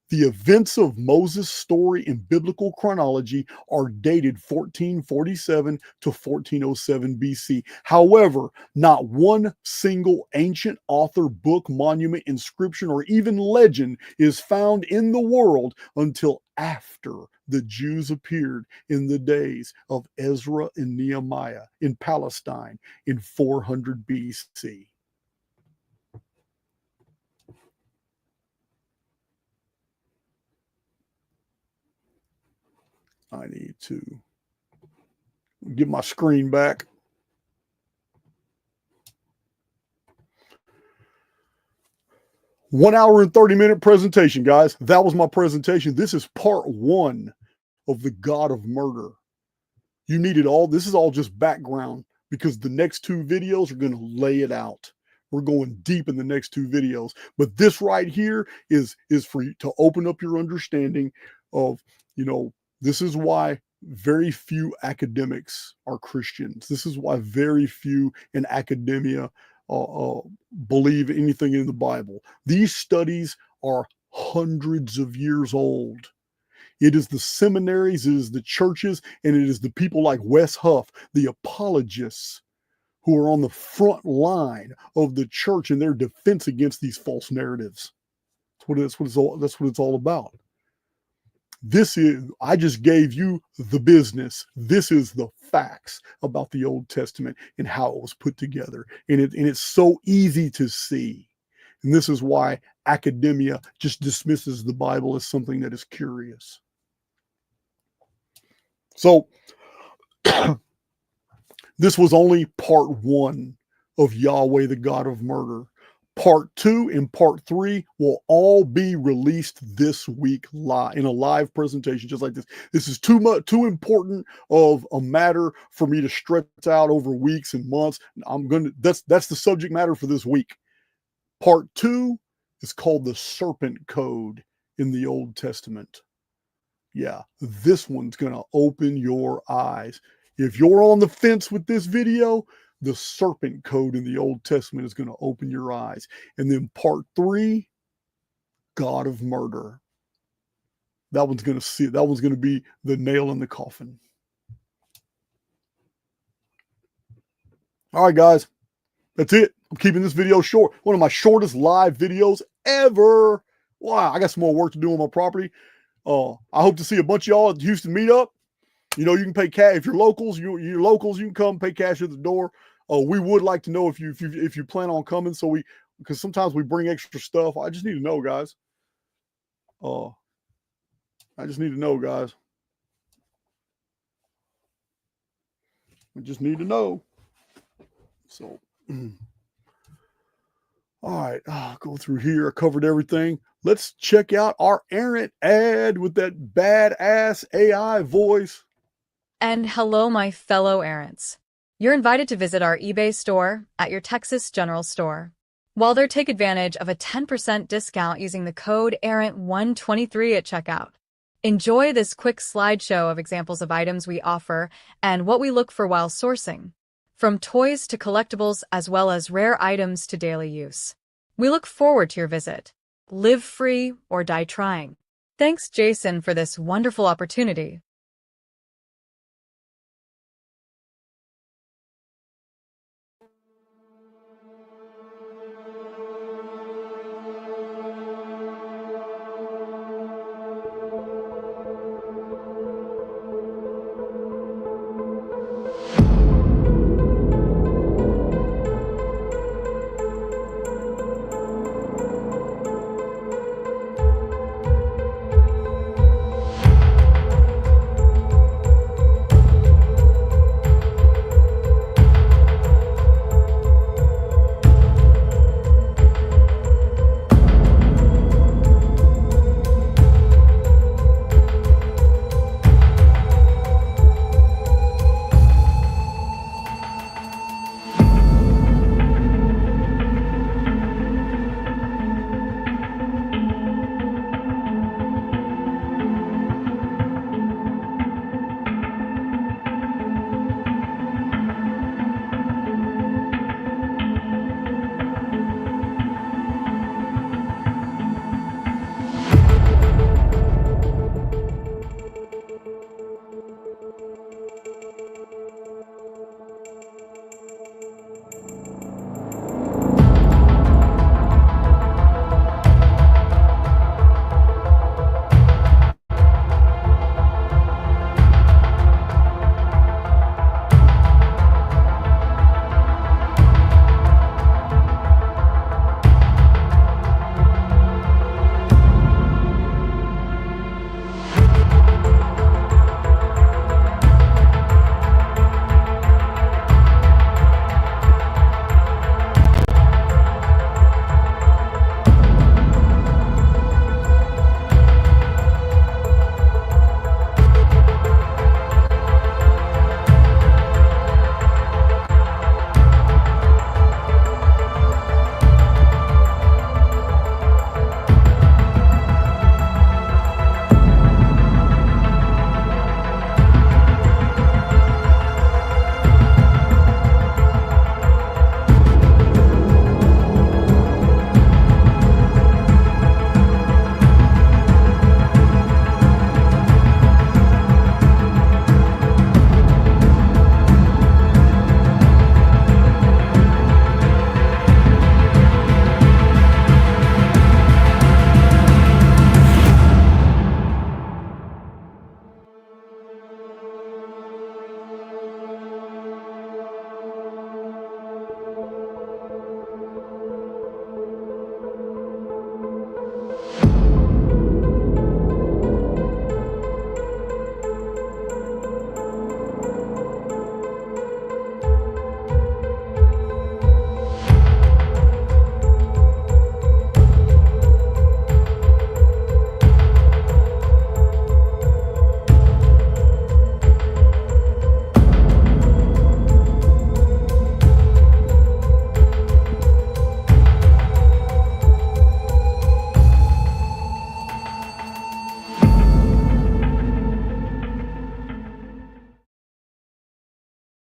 Speaker 1: The events of Moses' story in biblical chronology are dated 1447 to 1407 BC. However, not one single ancient author, book, monument, inscription, or even legend is found in the world until after the Jews appeared in the days of Ezra and Nehemiah in Palestine in 400 BC. I need to get my screen back. One hour and 30-minute presentation, guys. That was my presentation. This is part one of the God of Murder. You needed all, this is all just background because the next two videos are going to lay it out. We're going deep in the next two videos. But this right here is for you to open up your understanding of, this is why very few academics are Christians. This is why very few in academia believe anything in the Bible. These studies are hundreds of years old. It is the seminaries, it is the churches, and it is the people like Wes Huff, the apologists, who are on the front line of the church in their defense against these false narratives. That's what it's all about. I just gave you the business. This is the facts about the Old Testament and how it was put together. And it's so easy to see. And this is why academia just dismisses the Bible as something that is curious. So this was only part one of Yahweh, the God of Murder. Part 2 and part 3 will all be released this week live in a live presentation just like this. This is too important of a matter for me to stretch out over weeks and months. That's the subject matter for this week. Part 2 is called the Serpent Code in the Old Testament. Yeah, this one's going to open your eyes. If you're on the fence with this video, the Serpent Code in the Old Testament is going to open your eyes. And then part 3, God of Murder. That one's going to be the nail in the coffin. All right, guys, that's it. I'm keeping this video short. One of my shortest live videos ever. Wow, I got some more work to do on my property. I hope to see a bunch of y'all at the Houston meetup. You can pay cash if you're locals. You can come pay cash at the door. We would like to know if you plan on coming, because sometimes we bring extra stuff. I just need to know, guys. I just need to know, guys. I just need to know. So, All right, go through here. I covered everything. Let's check out our Errant ad with that badass AI voice.
Speaker 2: And hello, my fellow errants. You're invited to visit our eBay store at your Texas General Store. While there, take advantage of a 10% discount using the code Errant123 at checkout. Enjoy this quick slideshow of examples of items we offer and what we look for while sourcing, from toys to collectibles as well as rare items to daily use. We look forward to your visit. Live free or die trying. Thanks, Jason, for this wonderful opportunity.